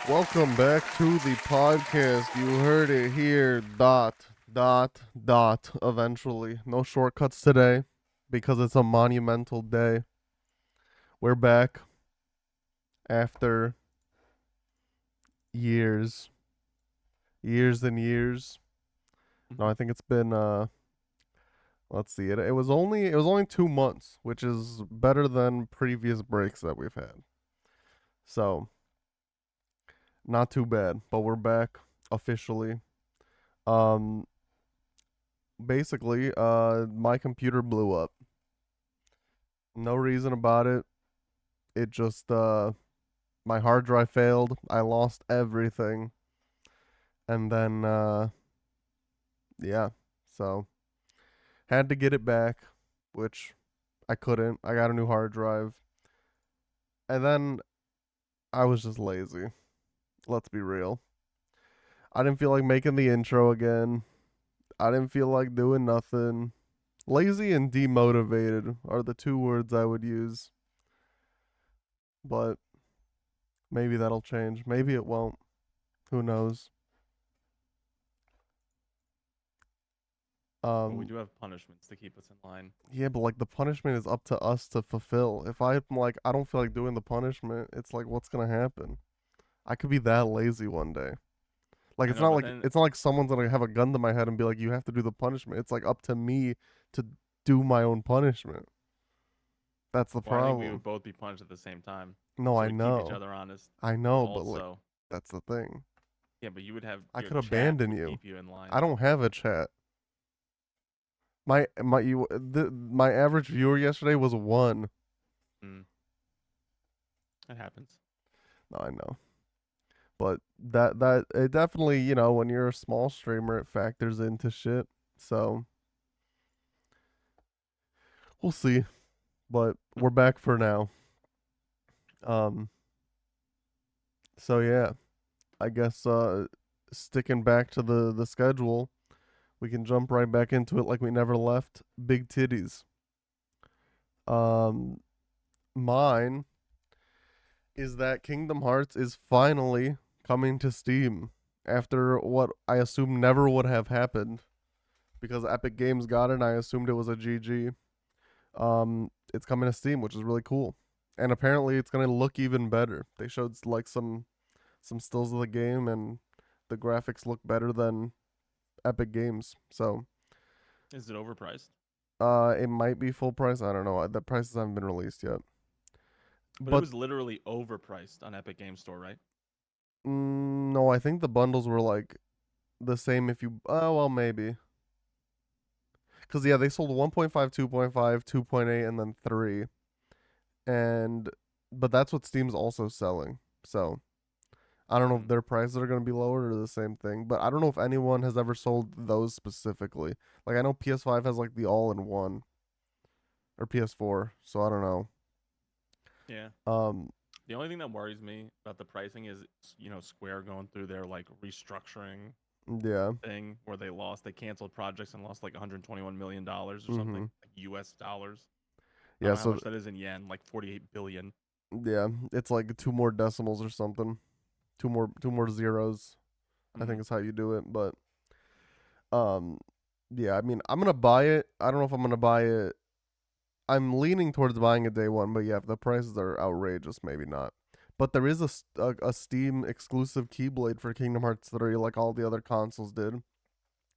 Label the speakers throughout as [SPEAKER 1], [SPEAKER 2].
[SPEAKER 1] Welcome back to the podcast. You heard it here. Eventually. No shortcuts today because it's a monumental day. We're back after years. Years and years. No, I think it's been let's see. It was only 2 months, which is better than previous breaks that we've had. So, not too bad, but we're back officially. Um Basically, my computer blew up. No reason about it. It just my hard drive failed. I lost everything. And then yeah. So, had to get it back, which I couldn't. I got a new hard drive. And then I was just lazy. Let's be real. I didn't feel like making the intro again. I didn't feel like doing nothing. Lazy and demotivated are the two words I would use. But maybe that'll change. Maybe it won't. Who knows?
[SPEAKER 2] But we do have punishments to keep us in line.
[SPEAKER 1] Yeah, but like the punishment is up to us to fulfill. If I'm like I don't feel like doing the punishment, it's like what's gonna happen? I could be that lazy one day. Like it's not like someone's gonna have a gun to my head and be like, you have to do the punishment. It's like up to me to do my own punishment. That's the
[SPEAKER 2] Well, I think we
[SPEAKER 1] problem.
[SPEAKER 2] would both be punished at the same time.
[SPEAKER 1] No,
[SPEAKER 2] So
[SPEAKER 1] I
[SPEAKER 2] we'd
[SPEAKER 1] know.
[SPEAKER 2] keep each other honest.
[SPEAKER 1] I know, but like
[SPEAKER 2] Also,
[SPEAKER 1] that's the thing.
[SPEAKER 2] yeah, but you would have
[SPEAKER 1] I
[SPEAKER 2] your
[SPEAKER 1] could
[SPEAKER 2] chat
[SPEAKER 1] abandon
[SPEAKER 2] would
[SPEAKER 1] you.
[SPEAKER 2] keep you in line.
[SPEAKER 1] I don't have a chat. My average viewer yesterday was 1.
[SPEAKER 2] It happens.
[SPEAKER 1] No, I know. But that it definitely, you know, when you're a small streamer, it factors into shit. So we'll see. But we're back for now. So yeah, I guess sticking back to the schedule, we can jump right back into it like we never left. Big titties. Mine is that Kingdom Hearts is finally coming to Steam after what I assume never would have happened because Epic Games got it and I assumed it was a GG. It's coming to Steam, which is really cool. And apparently it's going to look even better. They showed like some stills of the game and the graphics look better than Epic Games. So,
[SPEAKER 2] is it overpriced?
[SPEAKER 1] It might be full price. I don't know. The prices haven't been released yet.
[SPEAKER 2] But it was literally overpriced on Epic Games Store, right?
[SPEAKER 1] No, I think the bundles were like the same if you well maybe. Cuz yeah, they sold 1.5, 2.5, 2.8 and then 3. And but that's what Steam's also selling. So, I don't know if their prices are going to be lower or the same thing, but I don't know if anyone has ever sold those specifically. Like I know PS5 has like the all-in-one or PS4, so I don't know.
[SPEAKER 2] Yeah. The only thing that worries me about the pricing is, Square going through their like restructuring thing where they canceled projects and lost like $121 million or something, like US dollars. I don't know how much that is in yen, like 48 billion.
[SPEAKER 1] Yeah, it's like 2 more decimals or something. Two more zeros. I think is how you do it, but yeah, I mean, I'm going to buy it. I don't know if I'm going to buy it. I'm leaning towards buying it day one, but yeah, if the prices are outrageous, maybe not. But there is a Steam exclusive Keyblade for Kingdom Hearts 3 like all the other consoles did.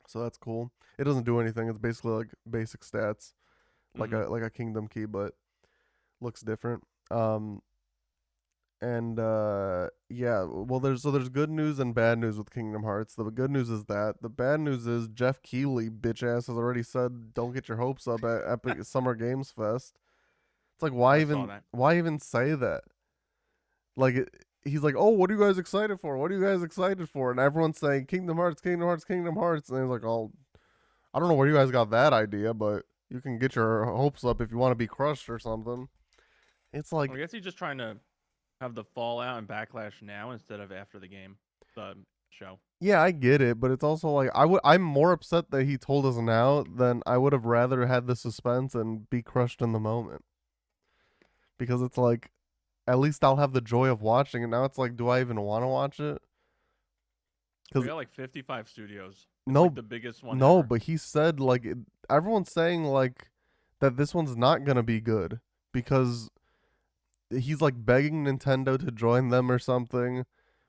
[SPEAKER 1] So that's cool. It doesn't do anything. It's basically like basic stats. Like a Kingdom Key, but looks different. And yeah, well there's good news and bad news with Kingdom Hearts. The good news is that. The bad news is Jeff Keighley, bitch ass, has already said don't get your hopes up at Epic Summer Games Fest. It's like why even say that? Like he's like, "Oh, what are you guys excited for? What are you guys excited for?" And everyone's saying Kingdom Hearts, Kingdom Hearts, Kingdom Hearts. And he's like, "Oh, I don't know where you guys got that idea, but you can get your hopes up if you want to be crushed or something." It's like
[SPEAKER 2] I guess he's just trying to have the fallout and backlash now instead of after the game, the show.
[SPEAKER 1] Yeah, I get it, but it's also like I'm more upset that he told us now than I would have rather had the suspense and be crushed in the moment. Because it's like at least I'll have the joy of watching it. Now it's like, do I even want to watch it?
[SPEAKER 2] We got like 55 studios. It's
[SPEAKER 1] no,
[SPEAKER 2] like the biggest one
[SPEAKER 1] no,
[SPEAKER 2] ever.
[SPEAKER 1] but he said like everyone's saying like that this one's not gonna be good because he's like begging Nintendo to join them or something.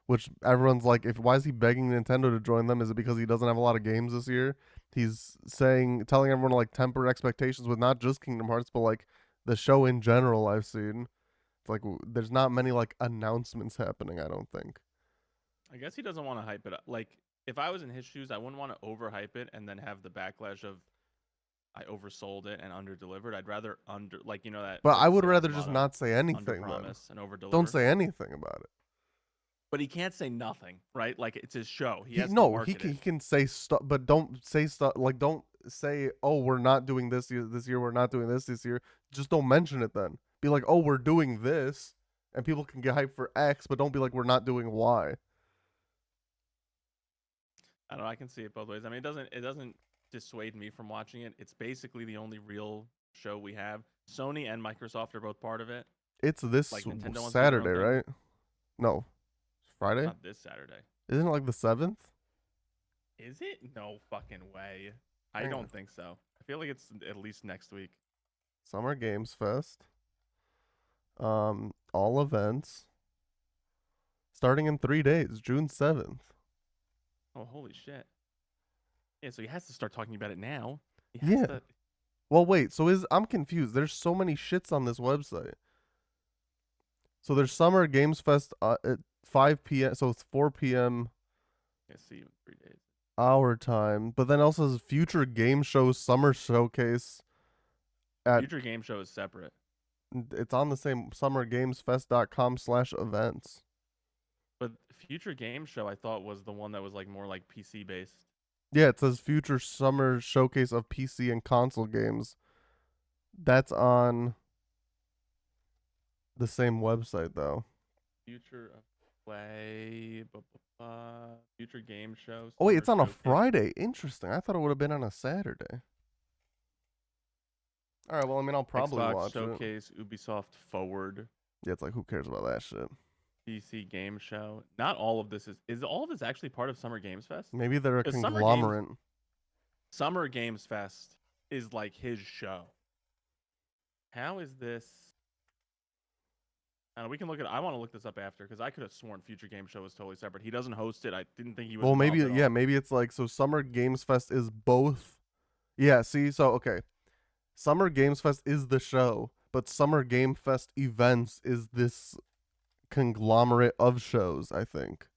[SPEAKER 1] Which everyone's like, why is he begging Nintendo to join them? Is it because he doesn't have a lot of games this year? He's telling everyone to like temper expectations with not just Kingdom Hearts, but like the show in general. I've seen it's like there's not many like announcements happening. I don't think.
[SPEAKER 2] I guess he doesn't want to hype it up. Like if I was in his shoes, I wouldn't want to overhype it and then have the backlash of I oversold it and underdelivered. I'd rather that.
[SPEAKER 1] But I
[SPEAKER 2] old
[SPEAKER 1] would
[SPEAKER 2] sales
[SPEAKER 1] rather just
[SPEAKER 2] motto,
[SPEAKER 1] not say anything.
[SPEAKER 2] underpromise and overdeliver.
[SPEAKER 1] Don't say anything about it.
[SPEAKER 2] But he can't say nothing, right? Like it's his show. He
[SPEAKER 1] can say stuff, but don't say stuff like don't say, "Oh, we're not doing this year. This year we're not doing this year." Just don't mention it then. Be like, "Oh, we're doing this," and people can get hyped for X, but don't be like, "We're not doing Y."
[SPEAKER 2] I don't know. I can see it both ways. I mean, it doesn't dissuade me from watching it. It's basically the only real show we have. Sony and Microsoft are both part of it.
[SPEAKER 1] It's this Saturday, right? No. Friday?
[SPEAKER 2] Not this Saturday.
[SPEAKER 1] Isn't it like the 7th?
[SPEAKER 2] Is it? No fucking way. I don't think so. I feel like it's at least next week.
[SPEAKER 1] Summer Games Fest. All events. Starting in 3 days, June 7th.
[SPEAKER 2] Oh, holy shit. Yeah, so he has to start talking about it now.
[SPEAKER 1] Yeah. Well, wait, so I'm confused. There's so many shits on this website. So there's Summer Games Fest at 5 p.m. So it's 4 p.m.
[SPEAKER 2] Yeah, see you in 3 days.
[SPEAKER 1] Our time. But then also says Future Game Show Summer Showcase.
[SPEAKER 2] Future Game Show is separate.
[SPEAKER 1] It's on the same summergamesfest.com/events.
[SPEAKER 2] But Future Game Show I thought was the one that was like more like PC based.
[SPEAKER 1] Yeah, it says Future Summer Showcase of PC and console games. That's on the same website though.
[SPEAKER 2] Future of Play, Future Game Show.
[SPEAKER 1] Oh wait, it's on a Friday. Interesting. I thought it would have been on a Saturday. All right. Well, I mean, I'll probably
[SPEAKER 2] Xbox
[SPEAKER 1] watch
[SPEAKER 2] Showcase, Ubisoft Forward.
[SPEAKER 1] Yeah, it's like who cares about that shit?
[SPEAKER 2] PC Game Show. Not all of this is all of this actually part of Summer Games Fest?
[SPEAKER 1] Maybe they're a conglomerate.
[SPEAKER 2] Summer Games Fest is like his show. How is this? We can look at. I want to look this up after because I could have sworn Future Game Show was totally separate. He doesn't host it. I didn't think he was.
[SPEAKER 1] Well, maybe maybe it's like so. Summer Games Fest is both. Yeah. See, so okay, Summer Games Fest is the show, but Summer Game Fest events is this conglomerate of shows. I think.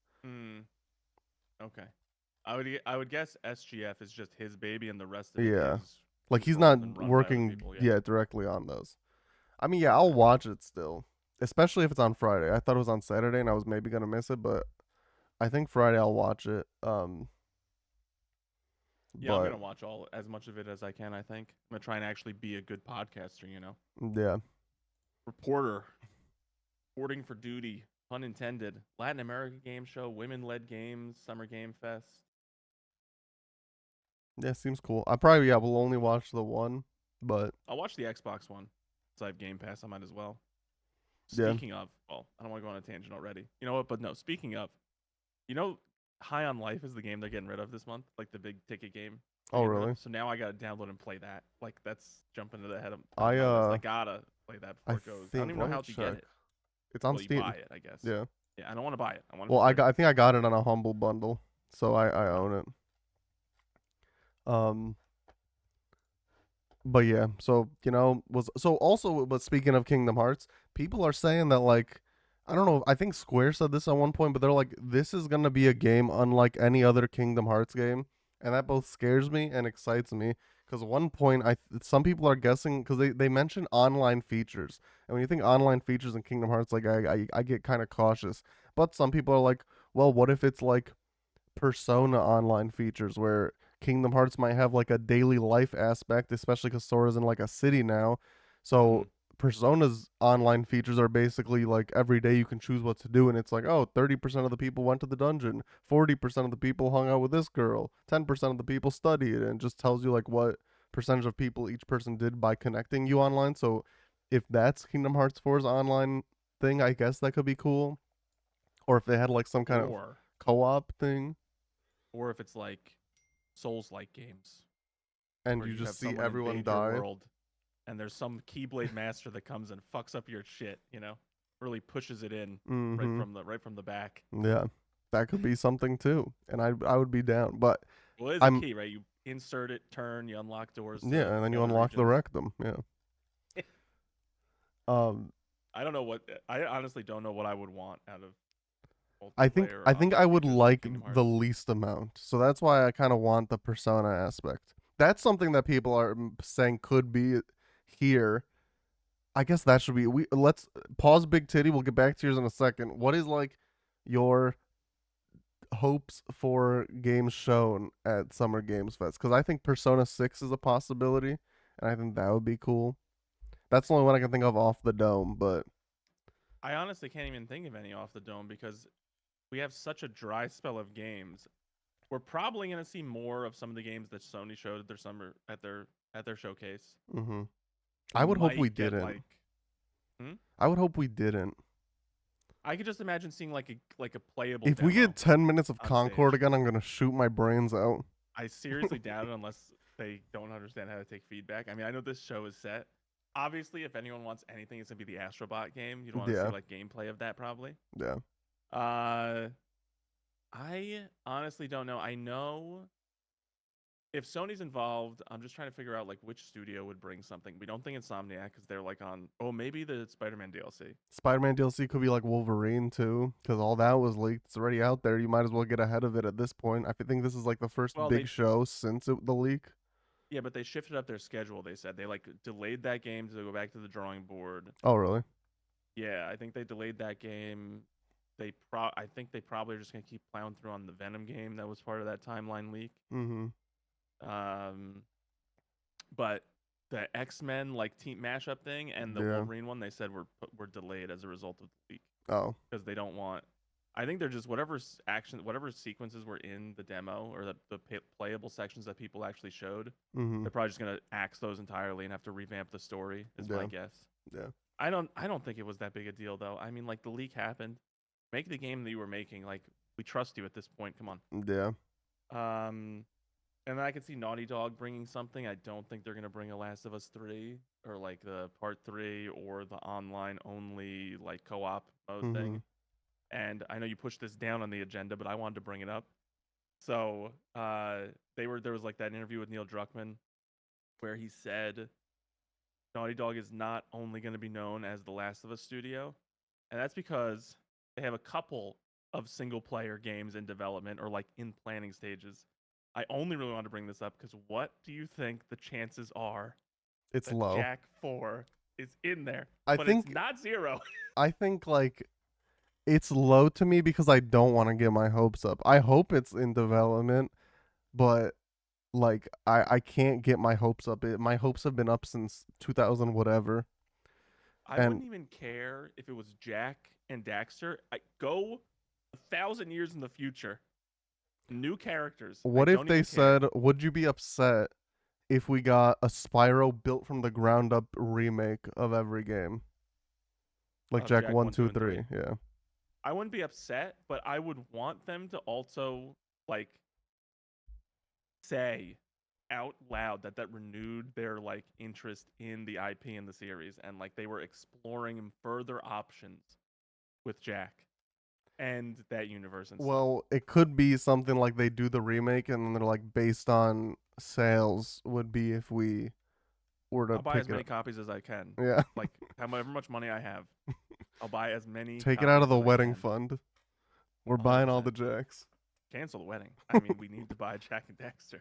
[SPEAKER 2] Okay, I would guess SGF is just his baby and the rest of it is
[SPEAKER 1] like he's not working directly on those. I mean, yeah, I'll watch it still. Especially if it's on Friday. I thought it was on Saturday and I was maybe gonna miss it, but I think Friday I'll watch it.
[SPEAKER 2] I'm gonna watch as much of it as I can. I think I'm gonna try and actually be a good podcaster.
[SPEAKER 1] Yeah.
[SPEAKER 2] Reporting for duty, pun intended. Latin America Game Show, women-led games, Summer Game Fest.
[SPEAKER 1] Yeah, seems cool. I probably will only watch the one, but
[SPEAKER 2] I'll watch the Xbox one. So I have Game Pass. I might as well. Speaking of, I don't want to go on a tangent already. You know what? But no, speaking of, High on Life is the game they're getting rid of this month, like the big ticket game.
[SPEAKER 1] Oh, really?
[SPEAKER 2] So now I gotta download and play that. Like that's jumping to the head of.
[SPEAKER 1] I
[SPEAKER 2] gotta play that before it goes. I don't even know how to get it.
[SPEAKER 1] It's on Steam.
[SPEAKER 2] You buy it, I guess.
[SPEAKER 1] Yeah.
[SPEAKER 2] Yeah, I don't want to buy it. I want.
[SPEAKER 1] Well, I think I got it on a Humble Bundle, so I own it. But yeah, so but speaking of Kingdom Hearts, people are saying that like I don't know, I think Square said this at one point, but they're like, this is gonna be a game unlike any other Kingdom Hearts game, and that both scares me and excites me. Because at one point, some people are guessing because they mention online features, and when you think online features in Kingdom Hearts, like I get kind of cautious. But some people are like, well, what if it's like Persona online features where Kingdom Hearts might have like a daily life aspect, especially because Sora's in like a city now. So Persona's online features are basically like every day you can choose what to do, and it's like, oh, 30% of the people went to the dungeon, 40% of the people hung out with this girl, 10% of the people studied, and it just tells you like what percentage of people each person did by connecting you online. So if that's Kingdom Hearts 4's online thing, I guess that could be cool. Or if they had like some kind of co-op thing.
[SPEAKER 2] Or if it's like Souls-like games.
[SPEAKER 1] And you just see everyone die.
[SPEAKER 2] World, and there's some Keyblade master that comes and fucks up your shit, really pushes it in right from the back.
[SPEAKER 1] Yeah, that could be something too, and I would be down. But
[SPEAKER 2] it's a key, right? You insert it, turn, you unlock doors.
[SPEAKER 1] Yeah, and then you unlock the rectum. Yeah.
[SPEAKER 2] I don't know what I honestly don't know what I would want out of.
[SPEAKER 1] I think I would like the least amount, so that's why I kind of want the Persona aspect. That's something that people are saying could be here. I guess that should be. Let's pause Big Titty. We'll get back to yours in a second. What is like your hopes for games shown at Summer Games Fest? Because I think Persona 6 is a possibility, and I think that would be cool. That's the only one I can think of off the dome, but
[SPEAKER 2] I honestly can't even think of any off the dome because we have such a dry spell of games. We're probably going to see more of some of the games that Sony showed at their summer at their showcase.
[SPEAKER 1] Mm-hmm. I would hope we didn't. I would hope we didn't.
[SPEAKER 2] I could just imagine seeing like a playable.
[SPEAKER 1] If we get 10 minutes of Concord again, I'm gonna shoot my brains out.
[SPEAKER 2] I seriously doubt it unless they don't understand how to take feedback. I mean, I know this show is set. Obviously, if anyone wants anything, it's gonna be the Astrobot game. You don't want to see like gameplay of that, probably.
[SPEAKER 1] Yeah.
[SPEAKER 2] I honestly don't know. I know if Sony's involved, I'm just trying to figure out like which studio would bring something. We don't think Insomniac because they're like on. Oh, maybe the Spider-Man DLC.
[SPEAKER 1] Spider-Man DLC could be like Wolverine too, because all that was leaked. It's already out there. You might as well get ahead of it at this point. I think this is like the first big show since the leak.
[SPEAKER 2] Yeah, but they shifted up their schedule. They said they like delayed that game to go back to the drawing board.
[SPEAKER 1] Oh, really?
[SPEAKER 2] Yeah, I think they delayed that game. I think they probably are just gonna keep plowing through on the Venom game that was part of that timeline leak.
[SPEAKER 1] Mm-hmm.
[SPEAKER 2] But the X-Men like team mashup thing and the Wolverine one, they said were delayed as a result of the leak.
[SPEAKER 1] Oh,
[SPEAKER 2] because they don't want. I think they're just whatever sequences were in the demo or the playable sections that people actually showed.
[SPEAKER 1] Mm-hmm.
[SPEAKER 2] They're probably just gonna axe those entirely and have to revamp the story. Is my guess.
[SPEAKER 1] Yeah.
[SPEAKER 2] I don't think it was that big a deal though. I mean, like the leak happened. Make the game that you were making. Like we trust you at this point. Come on.
[SPEAKER 1] Yeah.
[SPEAKER 2] And then I could see Naughty Dog bringing something. I don't think they're gonna bring a Last of Us 3 or like the Part 3 or the online only like co-op mode thing. And I know you pushed this down on the agenda, but I wanted to bring it up. So there was like that interview with Neil Druckmann where he said Naughty Dog is not only going to be known as the Last of Us studio, and that's because they have a couple of single-player games in development or like in planning stages. I only really want to bring this up because what do you think the chances are?
[SPEAKER 1] It's low.
[SPEAKER 2] Jak 4 is in there,
[SPEAKER 1] but
[SPEAKER 2] it's not 0.
[SPEAKER 1] I think like it's low to me because I don't want to get my hopes up. I hope it's in development, but like I can't get my hopes up. My hopes have been up since 2000 whatever.
[SPEAKER 2] I wouldn't even care if it was Jak and Daxter. I go 1,000 years in the future. New characters.
[SPEAKER 1] What if they said, would you be upset if we got a Spyro built from the ground up remake of every game? Like Jak 1, 2, 3. Yeah.
[SPEAKER 2] I wouldn't be upset, but I would want them to also like say out loud that renewed their like interest in the IP and the series, and like they were exploring further options with Jak and that universe and
[SPEAKER 1] stuff. It could be something like they do the remake and then they're like based on sales would be if we were to
[SPEAKER 2] I'll buy as many copies as I can.
[SPEAKER 1] Yeah.
[SPEAKER 2] Like however much money I have. I'll buy as many.
[SPEAKER 1] Take it out of the wedding fund. We're 100%. Buying all the Jaks.
[SPEAKER 2] Cancel the wedding. I mean, we need to buy Jak and Daxter.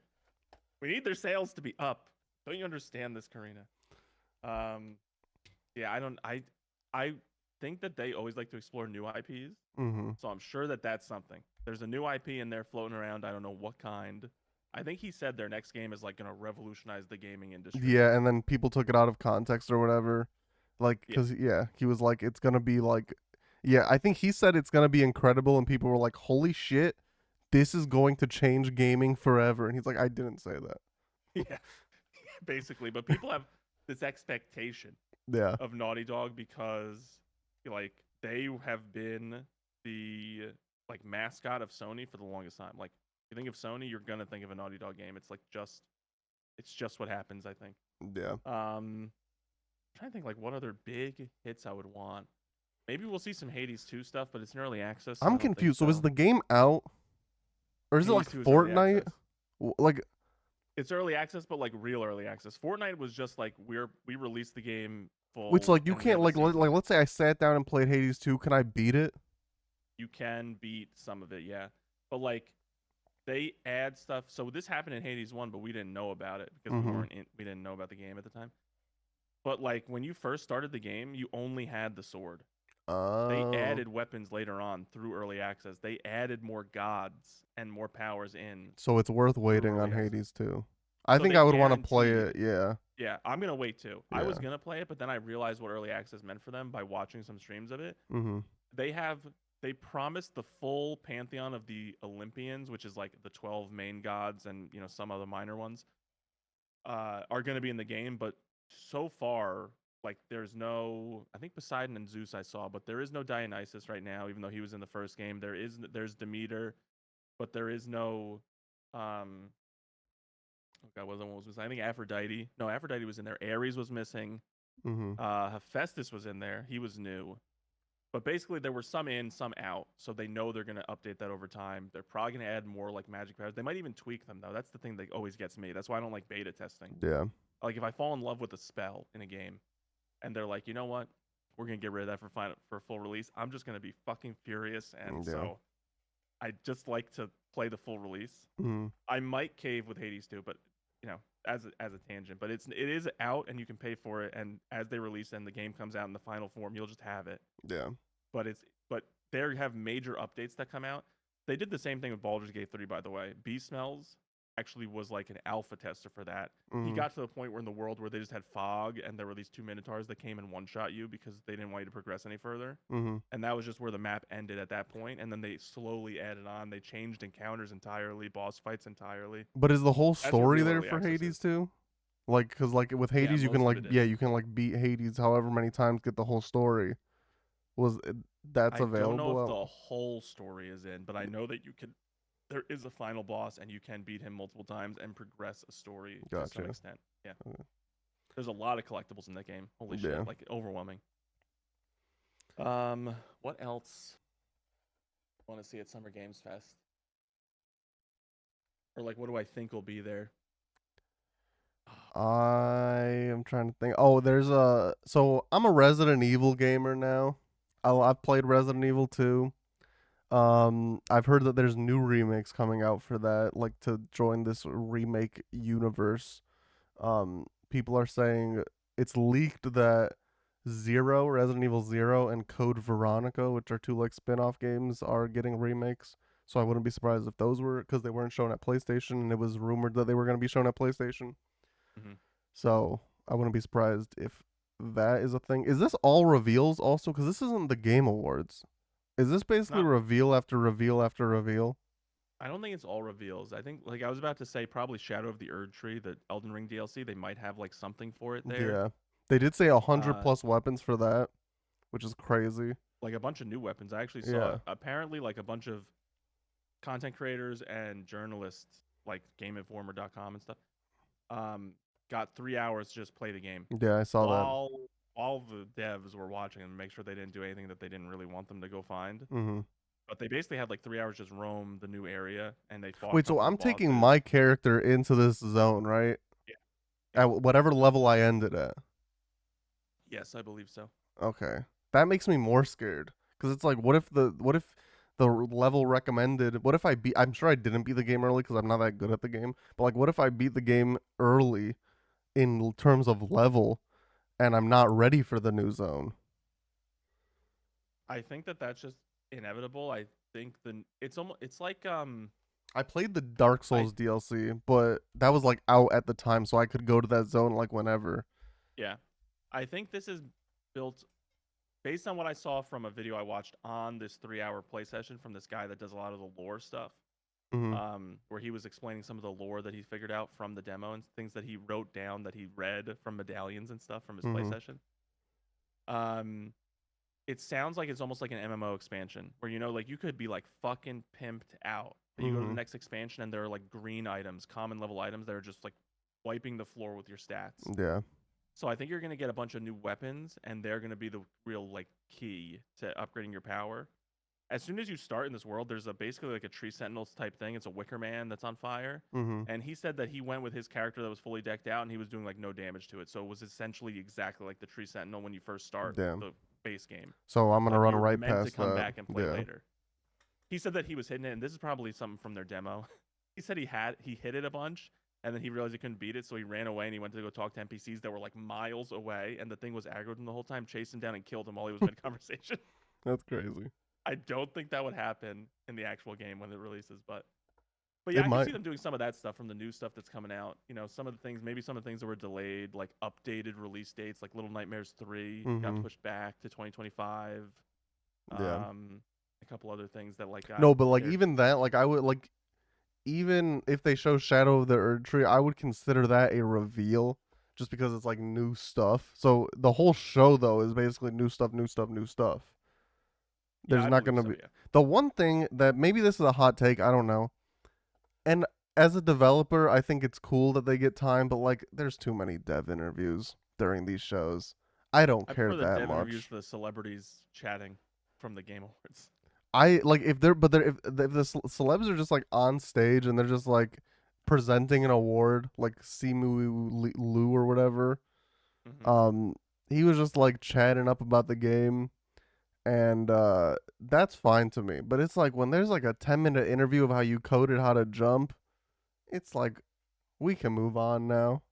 [SPEAKER 2] We need their sales to be up. Don't you understand this, Karina? Yeah, I think that they always like to explore new IPs.
[SPEAKER 1] Mm-hmm.
[SPEAKER 2] So I'm sure that's something. There's a new IP in there floating around. I don't know what kind. I think he said their next game is like going to revolutionize the gaming industry.
[SPEAKER 1] Yeah, and then people took it out of context or whatever. Like, because, he was like, it's going to be like, I think he said it's going to be incredible. And people were like, holy shit, this is going to change gaming forever. And he's like, I didn't say that.
[SPEAKER 2] Yeah, basically. But people have this expectation of Naughty Dog because, like, they have been the like mascot of Sony for the longest time. Like, you think of Sony, you're gonna think of a Naughty Dog game. It's like it's just what happens, I think.
[SPEAKER 1] Yeah.
[SPEAKER 2] I'm trying to think like what other big hits I would want. Maybe we'll see some Hades 2 stuff, but it's in early access. So
[SPEAKER 1] I'm
[SPEAKER 2] I don't think
[SPEAKER 1] confused. So is the game out, or is it
[SPEAKER 2] Hades
[SPEAKER 1] like
[SPEAKER 2] 2 is early
[SPEAKER 1] Fortnite?
[SPEAKER 2] access.
[SPEAKER 1] Like,
[SPEAKER 2] It's early access, but like real early access. Fortnite was just like we released the game full.
[SPEAKER 1] which like you
[SPEAKER 2] and we have
[SPEAKER 1] can't
[SPEAKER 2] a
[SPEAKER 1] like
[SPEAKER 2] season.
[SPEAKER 1] let's say I sat down and played Hades 2. Can I beat it?
[SPEAKER 2] You can beat some of it, yeah. But like they add stuff. So this happened in Hades 1, but we didn't know about it because we didn't know about the game at the time. But like when you first started the game, you only had the sword. They added weapons later on through early access. They added more gods and more powers in.
[SPEAKER 1] So it's worth waiting on Hades 2. I think I would want to play it. Yeah.
[SPEAKER 2] Yeah, I'm gonna wait too.
[SPEAKER 1] Yeah.
[SPEAKER 2] I was gonna play it, but then I realized what early access meant for them by watching some streams of it.
[SPEAKER 1] Mm-hmm.
[SPEAKER 2] They promised the full pantheon of the Olympians, which is like the 12 main gods and some other minor ones, are gonna be in the game. But so far, like there's no, I think Poseidon and Zeus I saw, but there is no Dionysus right now, even though he was in the first game. There's Demeter, but there is no oh god, what was missing? I think Aphrodite. No, Aphrodite was in there. Ares was missing.
[SPEAKER 1] Mm-hmm.
[SPEAKER 2] Hephaestus was in there. He was new. But basically there were some in, some out. So they know they're gonna update that over time. They're probably gonna add more like magic powers. They might even tweak them though. That's the thing that always gets me. That's why I don't like beta testing.
[SPEAKER 1] Yeah.
[SPEAKER 2] Like if I fall in love with a spell in a game and they're like, you know what? We're gonna get rid of that for full release. I'm just gonna be fucking furious, and so I just like to play the full release.
[SPEAKER 1] Mm-hmm.
[SPEAKER 2] I might cave with Hades 2, but as a tangent. But it is out, and you can pay for it. And as they release and the game comes out in the final form, you'll just have it.
[SPEAKER 1] Yeah.
[SPEAKER 2] But they have major updates that come out. They did the same thing with Baldur's Gate 3, by the way. Beast Smells actually was like an alpha tester for that.
[SPEAKER 1] Mm-hmm.
[SPEAKER 2] He got to the point where in the world where they just had fog and there were these 2 minotaurs that came and one-shot you because they didn't want you to progress any further.
[SPEAKER 1] Mm-hmm.
[SPEAKER 2] And that was just where the map ended at that point. And then they slowly added on. They changed encounters entirely, boss fights entirely.
[SPEAKER 1] But is the whole story there for Hades too? Like, because like with Hades, you can you can like beat Hades however many times, get the whole story. That's available?
[SPEAKER 2] I don't know if the whole story is in, but I know that you can. There is a final boss, and you can beat him multiple times and progress a story to some extent. Yeah. Okay. There's a lot of collectibles in that game. Holy shit, like overwhelming. What else want to see at Summer Games Fest? Or like, what do I think will be there?
[SPEAKER 1] I am trying to think. Oh, so I'm a Resident Evil gamer now. I've played Resident Evil 2. I've heard that there's new remakes coming out for that, like to join this remake universe. People are saying it's leaked that Resident Evil 0 and Code Veronica, which are 2 like spin-off games, are getting remakes. So I wouldn't be surprised if those were, because they weren't shown at PlayStation, and it was rumored that they were going to be shown at PlayStation. Mm-hmm. So I wouldn't be surprised if that is a thing. Is this all reveals also? Because this isn't the Game Awards. Is this basically reveal after reveal after reveal?
[SPEAKER 2] I don't think it's all reveals. I think, like I was about to say, probably Shadow of the Erd Tree, the Elden Ring DLC. They might have like something for it there.
[SPEAKER 1] Yeah, they did say 100 plus weapons for that, which is crazy.
[SPEAKER 2] Like a bunch of new weapons. I actually saw apparently like a bunch of content creators and journalists, like GameInformer.com and stuff, got 3 hours to just play the game.
[SPEAKER 1] Yeah, I saw that.
[SPEAKER 2] All the devs were watching and make sure they didn't do anything that they didn't really want them to go find.
[SPEAKER 1] Mm-hmm.
[SPEAKER 2] But they basically had like 3 hours just roam the new area, and they fought.
[SPEAKER 1] Wait, so I'm taking my character into this zone, right? Yeah. At whatever level I ended at.
[SPEAKER 2] Yes, I believe so.
[SPEAKER 1] Okay, that makes me more scared because it's like, what if the level recommended? What if I beat? I'm sure I didn't beat the game early because I'm not that good at the game. But like, what if I beat the game early in terms of level? And I'm not ready for the new zone.
[SPEAKER 2] I think that's just inevitable. I think it's like
[SPEAKER 1] I played the Dark Souls DLC, but that was like out at the time, so I could go to that zone like whenever.
[SPEAKER 2] Yeah. I think this is built based on what I saw from a video I watched on this 3-hour play session from this guy that does a lot of the lore stuff. Mm-hmm. Where he was explaining some of the lore that he figured out from the demo and things that he wrote down that he read from medallions and stuff from his play session. it sounds like it's almost like an MMO expansion where, you know, like you could be like fucking pimped out. But you go to the next expansion and there are like green items, common level items that are just like wiping the floor with your stats.
[SPEAKER 1] Yeah.
[SPEAKER 2] So I think you're going to get a bunch of new weapons, and they're going to be the real like key to upgrading your power. As soon as you start in this world, there's basically like a tree sentinels type thing. It's a wicker man that's on fire. And he said that he went with his character that was fully decked out, and he was doing like no damage to it. So it was essentially exactly like the tree sentinel when you first start the base game.
[SPEAKER 1] So I'm gonna run right
[SPEAKER 2] meant
[SPEAKER 1] past
[SPEAKER 2] to come
[SPEAKER 1] that.
[SPEAKER 2] back and play later. He said that he was hitting it, and this is probably something from their demo. He said he hit it a bunch, and then he realized he couldn't beat it, so he ran away and he went to go talk to NPCs that were like miles away, and the thing was aggroed him the whole time, chased him down and killed him while he was mid conversation.
[SPEAKER 1] That's crazy.
[SPEAKER 2] I don't think that would happen in the actual game when it releases, but yeah, I can see them doing some of that stuff from the new stuff that's coming out. You know, some of the things that were delayed, like updated release dates, like Little Nightmares 3 got pushed back to 2025.
[SPEAKER 1] Yeah.
[SPEAKER 2] A couple other things that like
[SPEAKER 1] no, but like even that, like I would like, even if they show Shadow of the Erd Tree, I would consider that a reveal, just because it's like new stuff. So the whole show though is basically new stuff, new stuff, new stuff. There's not going to be the one thing that, maybe this is a hot take, I don't know. And as a developer, I think it's cool that they get time, but like there's too many dev interviews during these shows. I don't care
[SPEAKER 2] prefer the
[SPEAKER 1] that
[SPEAKER 2] dev
[SPEAKER 1] much.
[SPEAKER 2] Interviews the celebrities chatting from the Game Awards.
[SPEAKER 1] I like if the celebs are just like on stage and they're just like presenting an award, like Simu Liu or whatever. He was just like chatting up about the game, and that's fine to me. But it's like when there's like a 10-minute interview of how you coded how to jump, it's like we can move on now.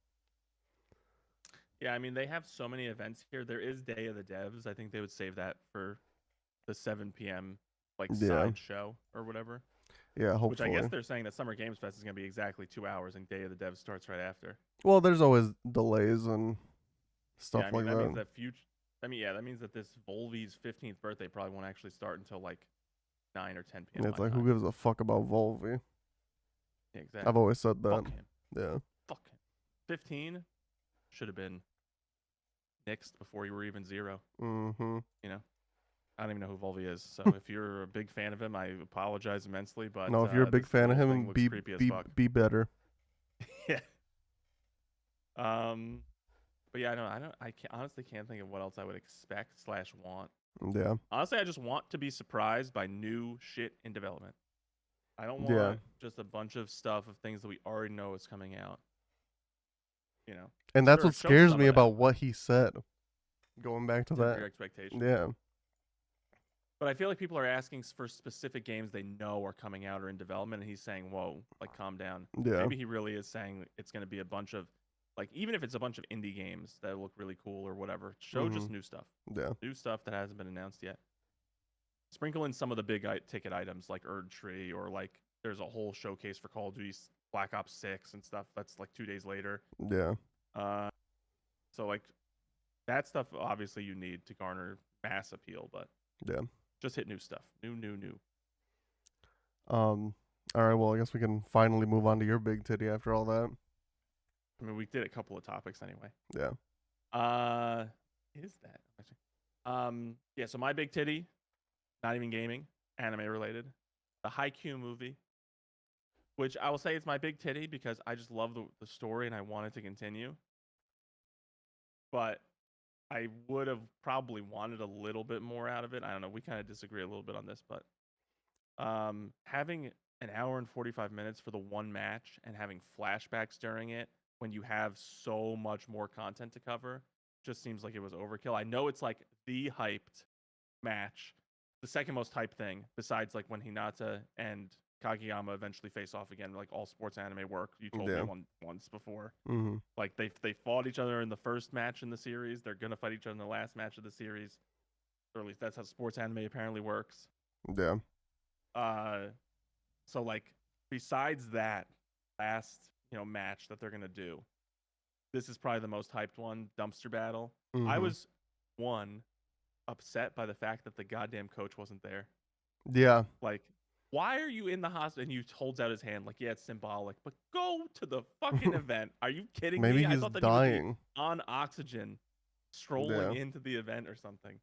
[SPEAKER 2] Yeah, I mean they have so many events here. There is Day of the Devs. I think they would save that for the 7 p.m. like side show or whatever.
[SPEAKER 1] Yeah, hopefully.
[SPEAKER 2] Which I guess they're saying that Summer Games Fest is going to be exactly 2 hours and Day of the Devs starts right after.
[SPEAKER 1] Well, there's always delays and stuff like that.
[SPEAKER 2] Means that that means that this Volvi's 15th birthday probably won't actually start until like 9 or 10 p.m.
[SPEAKER 1] Yeah, it's like, who gives a fuck about Volvi?
[SPEAKER 2] Yeah, exactly.
[SPEAKER 1] I've always said that.
[SPEAKER 2] Fuck him.
[SPEAKER 1] Yeah.
[SPEAKER 2] Fuck him. 15 should have been nixed before you were even 0. You know? I don't even know who Volvi is, so if you're a big fan of him, I apologize immensely. But
[SPEAKER 1] no, if you're a big fan of him, be better.
[SPEAKER 2] Yeah. But yeah, I honestly can't think of what else I would expect / want.
[SPEAKER 1] Yeah.
[SPEAKER 2] Honestly, I just want to be surprised by new shit in development. I don't want just a bunch of stuff of things that we already know is coming out. You know.
[SPEAKER 1] And that's what scares me about what he said. Going back to that.
[SPEAKER 2] Your expectations.
[SPEAKER 1] Yeah.
[SPEAKER 2] But I feel like people are asking for specific games they know are coming out or in development, and he's saying, "Whoa, like calm down."
[SPEAKER 1] Yeah.
[SPEAKER 2] Maybe he really is saying it's going to be a bunch of, like, even if it's a bunch of indie games that look really cool or whatever, show just new stuff.
[SPEAKER 1] Yeah.
[SPEAKER 2] New stuff that hasn't been announced yet. Sprinkle in some of the big ticket items like Erd Tree, or like there's a whole showcase for Call of Duty Black Ops 6 and stuff. That's like 2 days later.
[SPEAKER 1] Yeah.
[SPEAKER 2] So like that stuff obviously you need to garner mass appeal, but
[SPEAKER 1] yeah.
[SPEAKER 2] Just hit new stuff. New.
[SPEAKER 1] All right, well, I guess we can finally move on to your big titty after all that.
[SPEAKER 2] I mean, we did a couple of topics anyway.
[SPEAKER 1] Yeah.
[SPEAKER 2] Is that actually? Yeah, so my big titty, not even gaming, anime related. The Haikyuu movie, which I will say is my big titty because I just love the story and I want it to continue. But I would have probably wanted a little bit more out of it. I don't know. We kind of disagree a little bit on this, but having an hour and 45 minutes for the one match and having flashbacks during it when you have so much more content to cover just seems like it was overkill. I know it's like the hyped match, the second most hyped thing besides like when Hinata and Kageyama eventually face off again, like all sports anime work. You told me once before. Like they fought each other in the first match in the series. They're gonna fight each other in the last match of the series, or at least that's how sports anime apparently works.
[SPEAKER 1] Yeah.
[SPEAKER 2] So like besides that last match that they're gonna do, this is probably the most hyped one. Dumpster battle. I was upset by the fact that the goddamn coach wasn't there.
[SPEAKER 1] Yeah.
[SPEAKER 2] Like, why are you in the hospital? And he holds out his hand like, yeah, it's symbolic, but go to the fucking event. Are you kidding me?
[SPEAKER 1] Maybe
[SPEAKER 2] I
[SPEAKER 1] he's
[SPEAKER 2] thought that
[SPEAKER 1] dying.
[SPEAKER 2] He would be on oxygen, strolling into the event or something.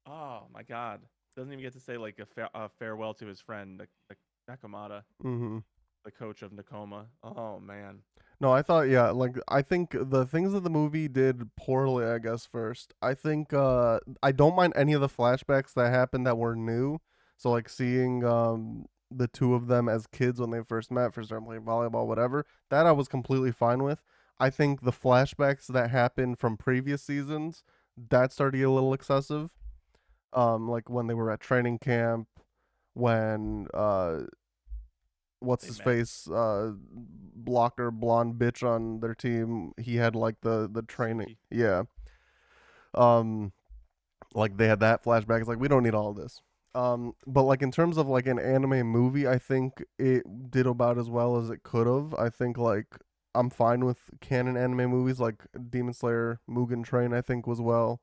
[SPEAKER 2] Oh my God, doesn't even get to say like a farewell to his friend, the Nakamata,
[SPEAKER 1] Mm-hmm.
[SPEAKER 2] the coach of Nakoma. Oh man.
[SPEAKER 1] No, I thought, yeah, like, I think the things that the movie did poorly, I guess, first. I think, I don't mind any of the flashbacks that happened that were new. So, like, seeing, the two of them as kids when they first met, first started playing volleyball, whatever, that I was completely fine with. I think the flashbacks that happened from previous seasons, that started to get a little excessive. Like, when they were at training camp, when, what's
[SPEAKER 2] They
[SPEAKER 1] his
[SPEAKER 2] met.
[SPEAKER 1] face blocker blonde bitch on their team, he had like the training,
[SPEAKER 2] Suki.
[SPEAKER 1] yeah, um like they had that flashback. It's like, we don't need all of this. But like in terms of like an anime movie, I think it did about as well as it could have. I think like I'm fine with canon anime movies like Demon Slayer, Mugen Train. I think was well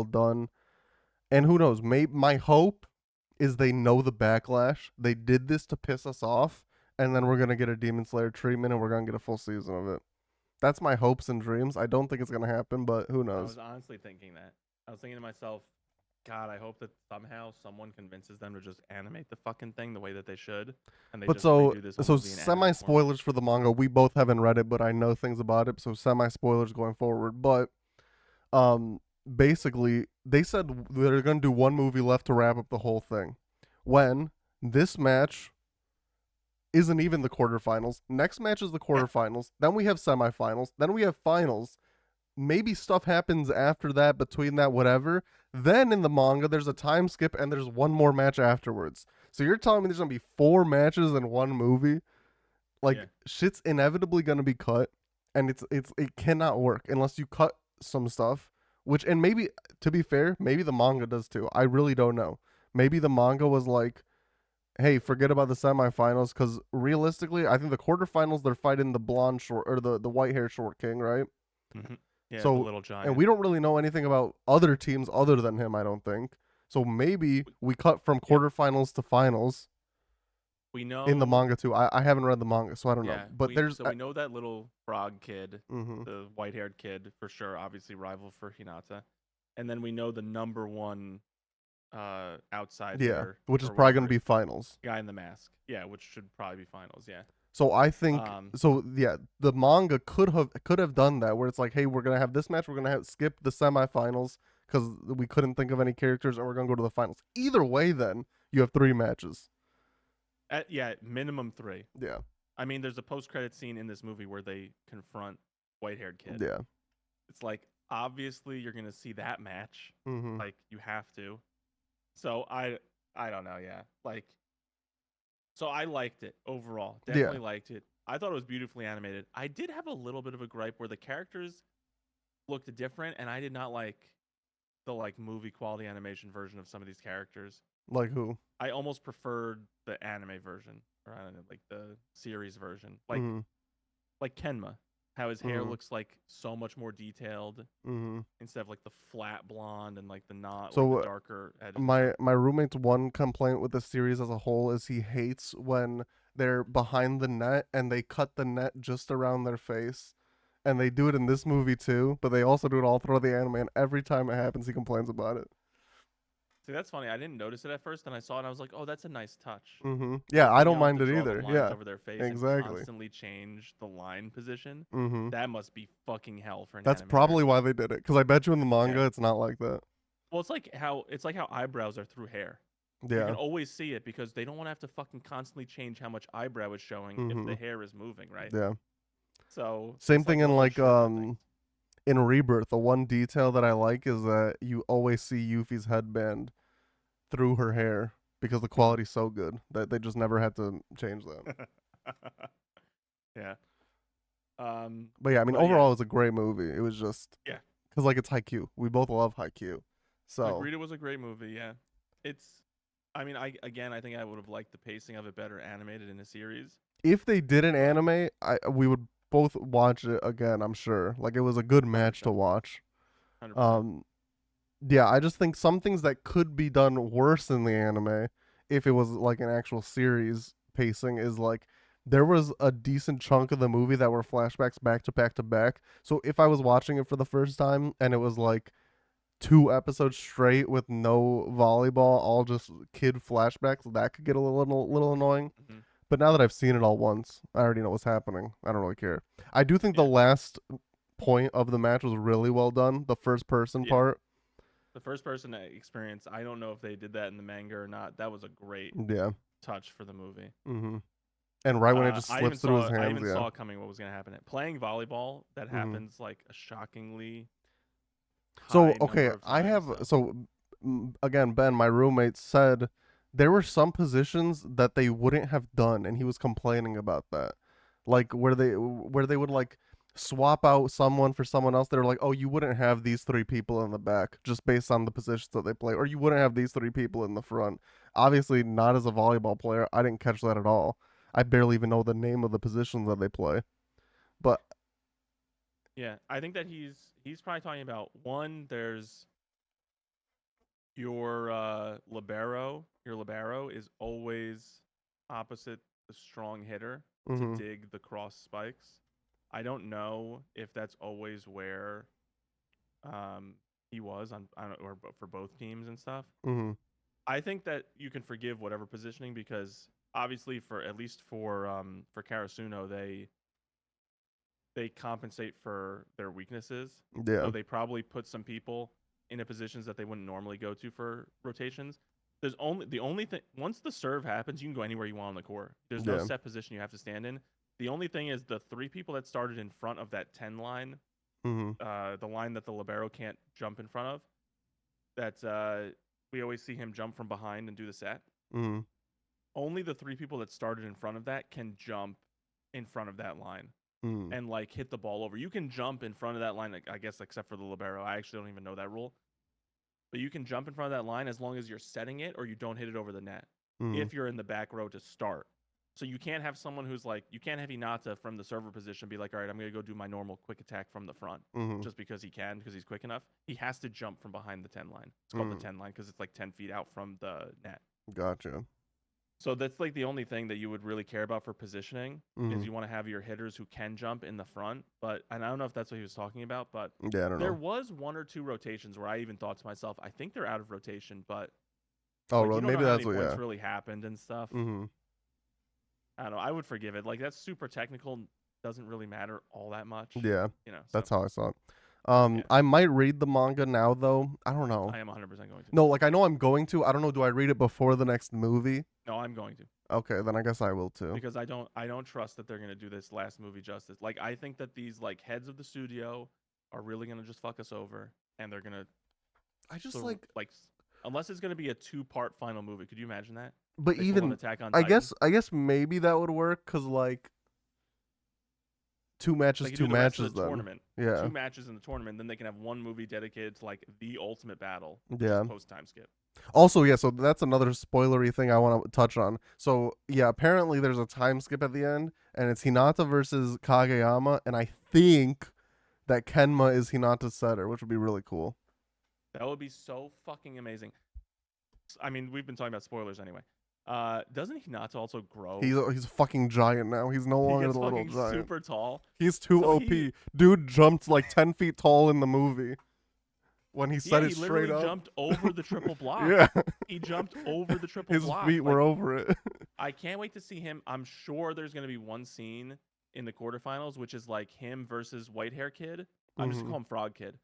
[SPEAKER 1] done. And who knows, maybe my hope is they know the backlash. They did this to piss us off, and then we're gonna get a Demon Slayer treatment, and we're gonna get a full season of it. That's my hopes and dreams. I don't think it's gonna happen, but who
[SPEAKER 2] I
[SPEAKER 1] knows?
[SPEAKER 2] was honestly thinking that. I was thinking to myself, God, I hope that somehow someone convinces them to just animate the fucking thing the way that they should, and they
[SPEAKER 1] But
[SPEAKER 2] just redo this whole
[SPEAKER 1] so
[SPEAKER 2] movie in
[SPEAKER 1] semi
[SPEAKER 2] anime format.
[SPEAKER 1] spoilers for the manga. We both haven't read it, but I know things about it. So semi spoilers going forward. But um, basically, they said they're gonna do one movie left to wrap up the whole thing. When this match isn't even the quarterfinals. Next match is the quarterfinals. Then we have semifinals. Then we have finals. Maybe stuff happens after that, between that, whatever. Then in the manga, there's a time skip and there's one more match afterwards. So you're telling me there's gonna be 4 matches in one movie? Like,
[SPEAKER 2] Yeah.
[SPEAKER 1] shit's inevitably gonna be cut, and it cannot work unless you cut some stuff. Which, and maybe, to be fair, maybe the manga does too. I really don't know. Maybe the manga was like, hey, forget about the semifinals, because realistically, I think the quarterfinals they're fighting the blonde short, or the white hair short king, right?
[SPEAKER 2] Mm-hmm. Yeah, the
[SPEAKER 1] So,
[SPEAKER 2] little
[SPEAKER 1] and
[SPEAKER 2] giant.
[SPEAKER 1] we don't really know anything about other teams other than him, I don't think. So maybe we cut from
[SPEAKER 2] Yeah.
[SPEAKER 1] quarterfinals to finals
[SPEAKER 2] We
[SPEAKER 1] in the
[SPEAKER 2] know.
[SPEAKER 1] manga too. I haven't read the manga, so I don't know.
[SPEAKER 2] Yeah.
[SPEAKER 1] But there's,
[SPEAKER 2] We know that little frog kid,
[SPEAKER 1] mm-hmm.
[SPEAKER 2] the white-haired kid, for sure. Obviously, rival for Hinata, and then we know the number one outside
[SPEAKER 1] Yeah,
[SPEAKER 2] there
[SPEAKER 1] which is
[SPEAKER 2] or
[SPEAKER 1] probably gonna
[SPEAKER 2] whatever
[SPEAKER 1] be finals.
[SPEAKER 2] guy in the mask. Yeah, which should probably be finals. Yeah.
[SPEAKER 1] So I think,
[SPEAKER 2] Um.
[SPEAKER 1] so yeah, the manga could have done that, where it's like, hey, we're gonna have this match, we're gonna have skip the semifinals because we couldn't think of any characters, and we're gonna go to the finals. Either way, then you have 3 matches.
[SPEAKER 2] Yeah, minimum 3.
[SPEAKER 1] Yeah,
[SPEAKER 2] I mean, there's a post-credit scene in this movie where they confront white-haired kid.
[SPEAKER 1] yeah.
[SPEAKER 2] It's like obviously you're gonna see that match.
[SPEAKER 1] Mm-hmm.
[SPEAKER 2] Like you have to. So I don't know. Yeah, like so I liked it overall.
[SPEAKER 1] Yeah,
[SPEAKER 2] Definitely liked it. I thought it was beautifully animated. I did have a little bit of a gripe where the characters looked different, and I did not like the like movie quality animation version of some of these characters.
[SPEAKER 1] like who?
[SPEAKER 2] I almost preferred the anime version, or I don't know, like the series version,
[SPEAKER 1] Mm-hmm.
[SPEAKER 2] like Kenma, how his hair
[SPEAKER 1] Mm-hmm.
[SPEAKER 2] looks like so much more detailed
[SPEAKER 1] Mm-hmm.
[SPEAKER 2] instead of like the flat blonde and like the not like the
[SPEAKER 1] So
[SPEAKER 2] darker edges and
[SPEAKER 1] my
[SPEAKER 2] stuff.
[SPEAKER 1] my roommate's one complaint with the series as a whole is he hates when they're behind the net and they cut the net just around their face. And they do it in this movie too, but they also do it all throughout the anime, and every time it happens he complains about it.
[SPEAKER 2] See, that's funny. I didn't notice it at first, and I saw it and I was like, "Oh, that's a nice touch."
[SPEAKER 1] Mm-hmm. Yeah,
[SPEAKER 2] Like
[SPEAKER 1] I
[SPEAKER 2] when you
[SPEAKER 1] don't
[SPEAKER 2] don't have
[SPEAKER 1] mind
[SPEAKER 2] to
[SPEAKER 1] it
[SPEAKER 2] draw the
[SPEAKER 1] either.
[SPEAKER 2] lines
[SPEAKER 1] Yeah,
[SPEAKER 2] over their face and
[SPEAKER 1] exactly.
[SPEAKER 2] constantly change the line position.
[SPEAKER 1] Mm-hmm.
[SPEAKER 2] That must be fucking hell for an
[SPEAKER 1] That's
[SPEAKER 2] animator.
[SPEAKER 1] probably why they did it, because I bet you in the
[SPEAKER 2] Yeah.
[SPEAKER 1] manga it's not like that.
[SPEAKER 2] Well, it's like how eyebrows are through hair. You can
[SPEAKER 1] Yeah.
[SPEAKER 2] always see it because they don't want to have to fucking constantly change how much eyebrow is showing if
[SPEAKER 1] Mm-hmm.
[SPEAKER 2] the hair is moving, right?
[SPEAKER 1] Yeah.
[SPEAKER 2] So
[SPEAKER 1] Same
[SPEAKER 2] it's like
[SPEAKER 1] thing
[SPEAKER 2] one
[SPEAKER 1] in
[SPEAKER 2] of those
[SPEAKER 1] like
[SPEAKER 2] sugar things.
[SPEAKER 1] in Rebirth. The one detail that I like is that you always see Yuffie's headband through her hair because the
[SPEAKER 2] Mhm.
[SPEAKER 1] quality's so good that they just never had to change that.
[SPEAKER 2] Yeah.
[SPEAKER 1] But yeah, I mean,
[SPEAKER 2] But yeah,
[SPEAKER 1] overall, it's a great movie. It was just
[SPEAKER 2] yeah.
[SPEAKER 1] because like it's Haikyuu. We both love Haikyuu. So
[SPEAKER 2] Agreed, it was a great movie. Yeah, it's. I mean, I think I would have liked the pacing of it better animated in a series.
[SPEAKER 1] if they did an
[SPEAKER 2] But
[SPEAKER 1] anime, we would both watch it again. I'm sure. Like, it was a good match to
[SPEAKER 2] 100%,
[SPEAKER 1] watch.
[SPEAKER 2] 100%.
[SPEAKER 1] Um, yeah, I just think some things that could be done worse in the anime, if it was like an actual series pacing, is like there was a decent chunk of the movie that were flashbacks back to back to back. So if I was watching it for the first time and it was like 2 episodes straight with no volleyball, all just kid flashbacks, that could get a little annoying.
[SPEAKER 2] Mm-hmm.
[SPEAKER 1] But now that I've seen it all once, I already know what's happening. I don't really care. I do think the last point of the match was really well done. The first person part.
[SPEAKER 2] The first person experience, I don't know if they did that in the manga or not. That was a great touch for the movie.
[SPEAKER 1] Mm-hmm. And right when it just slips through his hands,
[SPEAKER 2] I even saw coming what was going to happen. Playing volleyball, that happens like a shockingly
[SPEAKER 1] So, okay, I have... So, again, Ben, my roommate, said there were some positions that they wouldn't have done, and he was complaining about that. Like, where they would, like, swap out someone for someone else. They're like, oh, you wouldn't have these 3 people in the back just based on the positions that they play, or you wouldn't have these 3 people in the front. Obviously, not as a volleyball player. I didn't catch that at all. I barely even know the name of the positions that they play. But
[SPEAKER 2] yeah, I think that he's probably talking about, one, there's your libero. Your libero is always opposite the strong hitter to dig the cross spikes. I don't know if that's always where he was on or for both teams and stuff. I think that you can forgive whatever positioning, because obviously at least for Karasuno, they compensate for their weaknesses.
[SPEAKER 1] Yeah.
[SPEAKER 2] So they probably put some people into positions that they wouldn't normally go to for rotations. There's the only thing, once the serve happens, you can go anywhere you want on the court. There's no set position you have to stand in. The only thing is the 3 people that started in front of that 10 line, the line that the libero can't jump in front of, that we always see him jump from behind and do the set. Only the 3 people that started in front of that can jump in front of that line and like hit the ball over. You can jump in front of that line, I guess, except for the libero. I actually don't even know that rule. But you can jump in front of that line as long as you're setting it or you don't hit it over the net. If you're in the back row to start. So you can't have someone who's like, you can't have Hinata from the server position be like, all right, I'm going to go do my normal quick attack from the front just because he can, because he's quick enough. He has to jump from behind the 10 line. It's called the 10 line because it's like 10 feet out from the net.
[SPEAKER 1] Gotcha.
[SPEAKER 2] So that's like the only thing that you would really care about for positioning is you want to have your hitters who can jump in the front. And I don't know if that's what he was talking about, but
[SPEAKER 1] yeah, I don't know.
[SPEAKER 2] There was 1 or 2 rotations where I even thought to myself, I think they're out of rotation, but
[SPEAKER 1] maybe that's what
[SPEAKER 2] really happened and stuff. I don't know. I would forgive it. Like, that's super technical. Doesn't really matter all that much.
[SPEAKER 1] Yeah. That's how I saw it. I might read the manga now, though. I don't know.
[SPEAKER 2] I am 100% going to.
[SPEAKER 1] No, like, I know I'm going to. I don't know. Do I read it before the next movie?
[SPEAKER 2] No, I'm going to.
[SPEAKER 1] Okay, then I guess I will too.
[SPEAKER 2] Because I don't trust that they're going to do this last movie justice. Like, I think that these, like, heads of the studio are really going to just fuck us over. And they're going to...
[SPEAKER 1] I just,
[SPEAKER 2] unless it's going to be a 2-part final movie. Could you imagine that?
[SPEAKER 1] But even... I guess maybe that would work, because, like... 2 matches,
[SPEAKER 2] like
[SPEAKER 1] 2 matches
[SPEAKER 2] then.
[SPEAKER 1] Tournament. Yeah.
[SPEAKER 2] 2 matches in the tournament, then they can have 1 movie dedicated to like the ultimate battle.
[SPEAKER 1] Yeah.
[SPEAKER 2] Post time skip.
[SPEAKER 1] Also, so that's another spoilery thing I want to touch on. So, apparently there's a time skip at the end, and it's Hinata versus Kageyama, and I think that Kenma is Hinata's setter, which would be really cool.
[SPEAKER 2] That would be so fucking amazing. I mean, we've been talking about spoilers anyway. Doesn't Hinata also grow?
[SPEAKER 1] He's a fucking giant now. He's no longer the little giant.
[SPEAKER 2] Super tall.
[SPEAKER 1] He's too OP. Dude jumped like 10 feet tall in the movie. When he said it straight up.
[SPEAKER 2] He literally jumped over the triple block.
[SPEAKER 1] Yeah.
[SPEAKER 2] He jumped over the triple block.
[SPEAKER 1] His feet were over it.
[SPEAKER 2] I can't wait to see him. I'm sure there's going to be one scene in the quarterfinals, which is like him versus white hair kid. I'm just going to call him Frog Kid.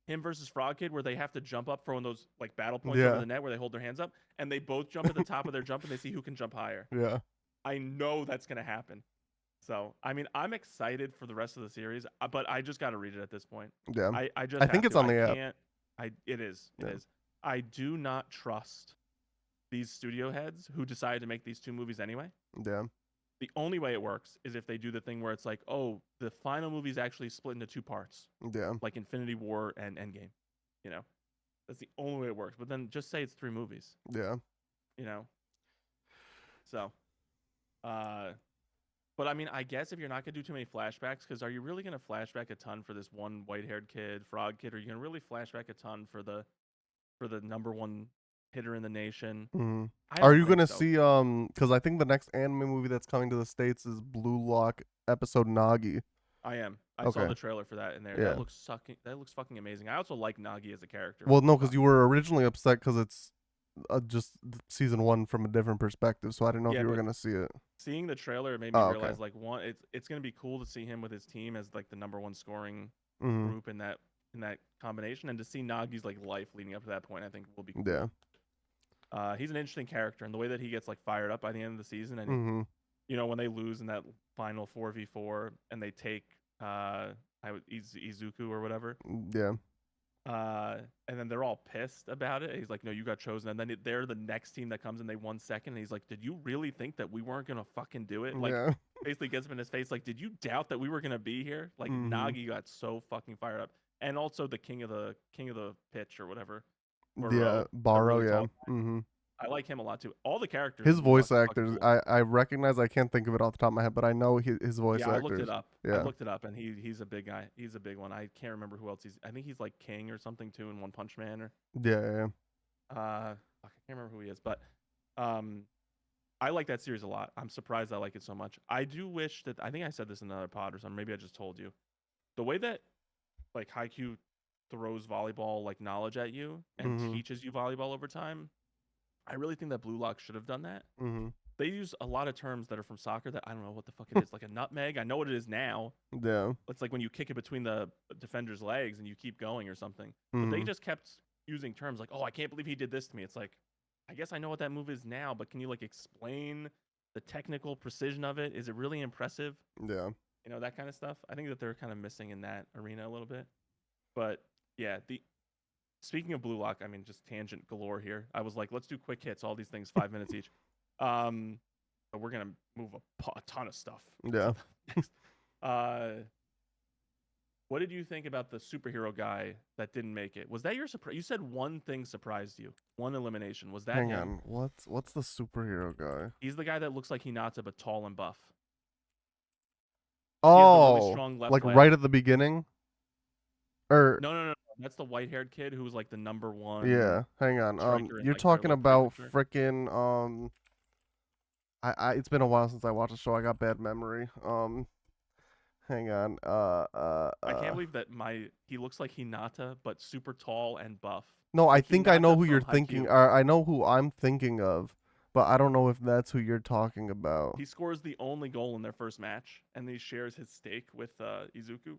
[SPEAKER 2] Him versus Frog Kid, where they have to jump up for one of those like battle points over the net where they hold their hands up, and they both jump at the top of their jump, and they see who can jump higher.
[SPEAKER 1] Yeah.
[SPEAKER 2] I know that's going to happen. So, I mean, I'm excited for the rest of the series, but I just got to read it at this point.
[SPEAKER 1] Yeah.
[SPEAKER 2] I
[SPEAKER 1] think it's on the app.
[SPEAKER 2] It is. It is. I do not trust these studio heads who decided to make these 2 movies anyway.
[SPEAKER 1] Yeah.
[SPEAKER 2] The only way it works is if they do the thing where it's like, oh, the final movie is actually split into 2 parts.
[SPEAKER 1] Yeah.
[SPEAKER 2] Like Infinity War and Endgame. You know? That's the only way it works. But then just say it's 3 movies.
[SPEAKER 1] Yeah.
[SPEAKER 2] You know? So, but I mean, I guess if you're not going to do too many flashbacks, because are you really going to flashback a ton for this one white-haired kid, Frog Kid? Or are you going to really flashback a ton for the number 1 hitter in the nation?
[SPEAKER 1] Mm-hmm. Are you going to see, because I think the next anime movie that's coming to the States is Blue Lock episode Nagi.
[SPEAKER 2] I am. I saw
[SPEAKER 1] Okay.
[SPEAKER 2] the trailer for that in there.
[SPEAKER 1] Yeah.
[SPEAKER 2] That looks fucking amazing. I also like Nagi as a character.
[SPEAKER 1] Well, no, because you were originally upset because it's just season 1 from a different perspective, so I didn't know if you were gonna see it.
[SPEAKER 2] Seeing the trailer made me
[SPEAKER 1] Oh,
[SPEAKER 2] realize
[SPEAKER 1] okay.
[SPEAKER 2] like it's gonna be cool to see him with his team as like the #1 scoring
[SPEAKER 1] Mhm.
[SPEAKER 2] group in that combination, and to see Nagi's like life leading up to that point, I think will be cool.
[SPEAKER 1] Yeah.
[SPEAKER 2] He's an interesting character, and the way that he gets like fired up by the end of the season, and
[SPEAKER 1] Mhm.
[SPEAKER 2] you know when they lose in that final 4v4 and they take Izuku or whatever.
[SPEAKER 1] Yeah.
[SPEAKER 2] And then they're all pissed about it. He's like, "No, you got chosen." And then they're the next team that comes and they won second. And he's like, "Did you really think that we weren't gonna fucking do it?" Like,
[SPEAKER 1] Yeah.
[SPEAKER 2] basically gets him in his face. Like, "Did you doubt that we were gonna be here?" Like,
[SPEAKER 1] Mhm.
[SPEAKER 2] Nagi got so fucking fired up. And also the king of the pitch or whatever.
[SPEAKER 1] Yeah. Baro. Yeah. Mhm.
[SPEAKER 2] I like him a lot too. All the characters.
[SPEAKER 1] His
[SPEAKER 2] in Blue Lock
[SPEAKER 1] voice
[SPEAKER 2] are fucking
[SPEAKER 1] actors,
[SPEAKER 2] cool.
[SPEAKER 1] I recognize. I can't think of it off the top of my head, but I know his voice actors.
[SPEAKER 2] I looked it up.
[SPEAKER 1] Yeah.
[SPEAKER 2] I looked it up, and he's a big guy. He's a big one. I can't remember who else he's. I think he's like King or something too in One Punch Man or.
[SPEAKER 1] Yeah.
[SPEAKER 2] I can't remember who he is, but I like that series a lot. I'm surprised I like it so much. I do wish that I think I said this in another pod or something. Maybe I just told you. The way that like Haikyuu throws volleyball like knowledge at you and teaches you volleyball over time. I really think that Blue Lock should have done that.
[SPEAKER 1] Mm-hmm.
[SPEAKER 2] They use a lot of terms that are from soccer that I don't know what the fuck it is. Like a nutmeg. I know what it is now.
[SPEAKER 1] Yeah.
[SPEAKER 2] It's like when you kick it between the defender's legs and you keep going or something. But they just kept using terms like, "Oh, I can't believe he did this to me." It's like, I guess I know what that move is now, but can you like explain the technical precision of it? Is it really impressive?
[SPEAKER 1] Yeah.
[SPEAKER 2] You know, that kind of stuff. I think that they're kind of missing in that arena a little bit. But yeah, speaking of Blue Lock, I mean, just tangent galore here. I was like, let's do quick hits, all these things, 5 minutes each. But we're gonna move a ton of stuff.
[SPEAKER 1] Yeah.
[SPEAKER 2] What did you think about the superhero guy that didn't make it? Was that your surprise? You said one thing surprised you. One elimination. Was that
[SPEAKER 1] Hang
[SPEAKER 2] him?
[SPEAKER 1] on. What's the superhero guy?
[SPEAKER 2] He's the guy that looks like Hinata but tall and buff.
[SPEAKER 1] Oh,
[SPEAKER 2] really strong left
[SPEAKER 1] like
[SPEAKER 2] leg.
[SPEAKER 1] right at the beginning. Or
[SPEAKER 2] no. That's the white-haired kid who was like the #1.
[SPEAKER 1] Yeah. Hang on. You're
[SPEAKER 2] like,
[SPEAKER 1] talking about
[SPEAKER 2] freaking.
[SPEAKER 1] It's been a while since I watched the show. I got bad memory. Hang on.
[SPEAKER 2] I can't believe that he looks like Hinata but super tall and buff.
[SPEAKER 1] No, I
[SPEAKER 2] like
[SPEAKER 1] think
[SPEAKER 2] Hinata
[SPEAKER 1] I know who
[SPEAKER 2] from
[SPEAKER 1] you're
[SPEAKER 2] Haikyuu.
[SPEAKER 1] thinking. I know who I'm thinking of, but I don't know if that's who you're talking about.
[SPEAKER 2] He scores the only goal in their first match, and he shares his steak with Izuku.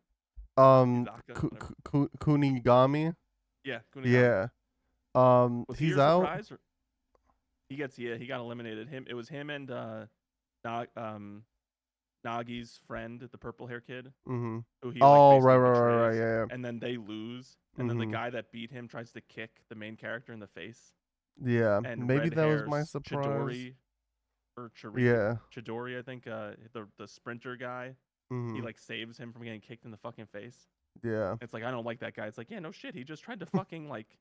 [SPEAKER 1] Kunigami.
[SPEAKER 2] Yeah. Kunigami.
[SPEAKER 1] Yeah.
[SPEAKER 2] Was
[SPEAKER 1] he's
[SPEAKER 2] he
[SPEAKER 1] out.
[SPEAKER 2] Surprise or... He got eliminated. It was him and Nagi's friend, the purple hair kid.
[SPEAKER 1] Mm-hmm.
[SPEAKER 2] Who he
[SPEAKER 1] right. Yeah.
[SPEAKER 2] And then they lose, and then the guy that beat him tries to kick the main character in the face.
[SPEAKER 1] Yeah.
[SPEAKER 2] And
[SPEAKER 1] maybe that was my surprise.
[SPEAKER 2] Chidori, or Chiri.
[SPEAKER 1] Yeah.
[SPEAKER 2] Chidori, I think. The sprinter guy. He like saves him from getting kicked in the fucking face.
[SPEAKER 1] Yeah.
[SPEAKER 2] It's like, I don't like that guy. It's like, yeah, no shit. He just tried to fucking like,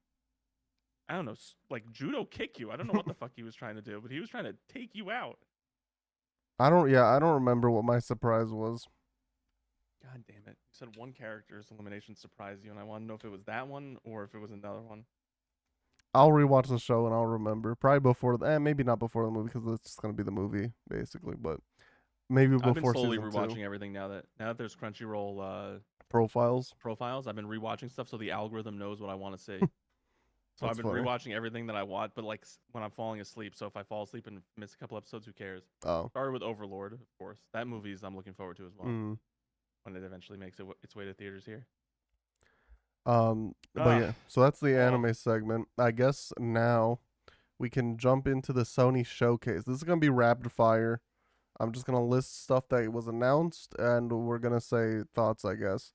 [SPEAKER 2] I don't know, like judo kick you. I don't know what the fuck he was trying to do, but he was trying to take you out.
[SPEAKER 1] I don't remember what my surprise was.
[SPEAKER 2] God damn it. You said one character's elimination surprised you, and I want to know if it was that one or if it was another one.
[SPEAKER 1] I'll rewatch the show and I'll remember. Probably before maybe not before the movie because it's just gonna be the movie basically, but maybe before
[SPEAKER 2] I've been slowly
[SPEAKER 1] season
[SPEAKER 2] rewatching
[SPEAKER 1] 2.
[SPEAKER 2] everything now that there's Crunchyroll
[SPEAKER 1] profiles.
[SPEAKER 2] I've been rewatching stuff so the algorithm knows what I want to see. So I've been
[SPEAKER 1] funny.
[SPEAKER 2] rewatching everything that I want, but like when I'm falling asleep. So if I fall asleep and miss a couple episodes, who cares?
[SPEAKER 1] Oh.
[SPEAKER 2] Started with Overlord, of course. That movie I'm looking forward to as well. When it eventually makes its way to theaters here.
[SPEAKER 1] But yeah, so that's the anime segment. I guess now we can jump into the Sony Showcase. This is gonna be rapid fire. I'm just gonna list stuff that was announced, and we're gonna say thoughts, I guess.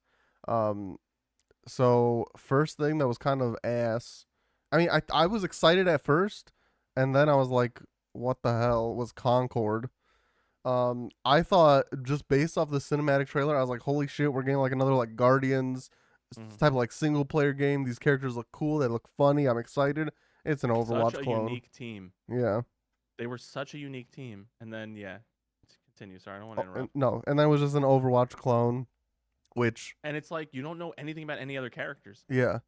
[SPEAKER 1] So first thing that was kind of ass. I mean, I was excited at first, and then I was like, what the hell was Concord? I thought just based off the cinematic trailer, I was like, holy shit, we're getting like another like Guardians type of like single player game. These characters look cool, they look funny, I'm excited. It's an Overwatch
[SPEAKER 2] such a
[SPEAKER 1] clone.
[SPEAKER 2] Unique team.
[SPEAKER 1] Yeah.
[SPEAKER 2] They were such a unique team. And then continue. Sorry, I don't want to interrupt.
[SPEAKER 1] No, and then it was just an Overwatch clone, which
[SPEAKER 2] and it's like you don't know anything about any other characters.
[SPEAKER 1] Yeah.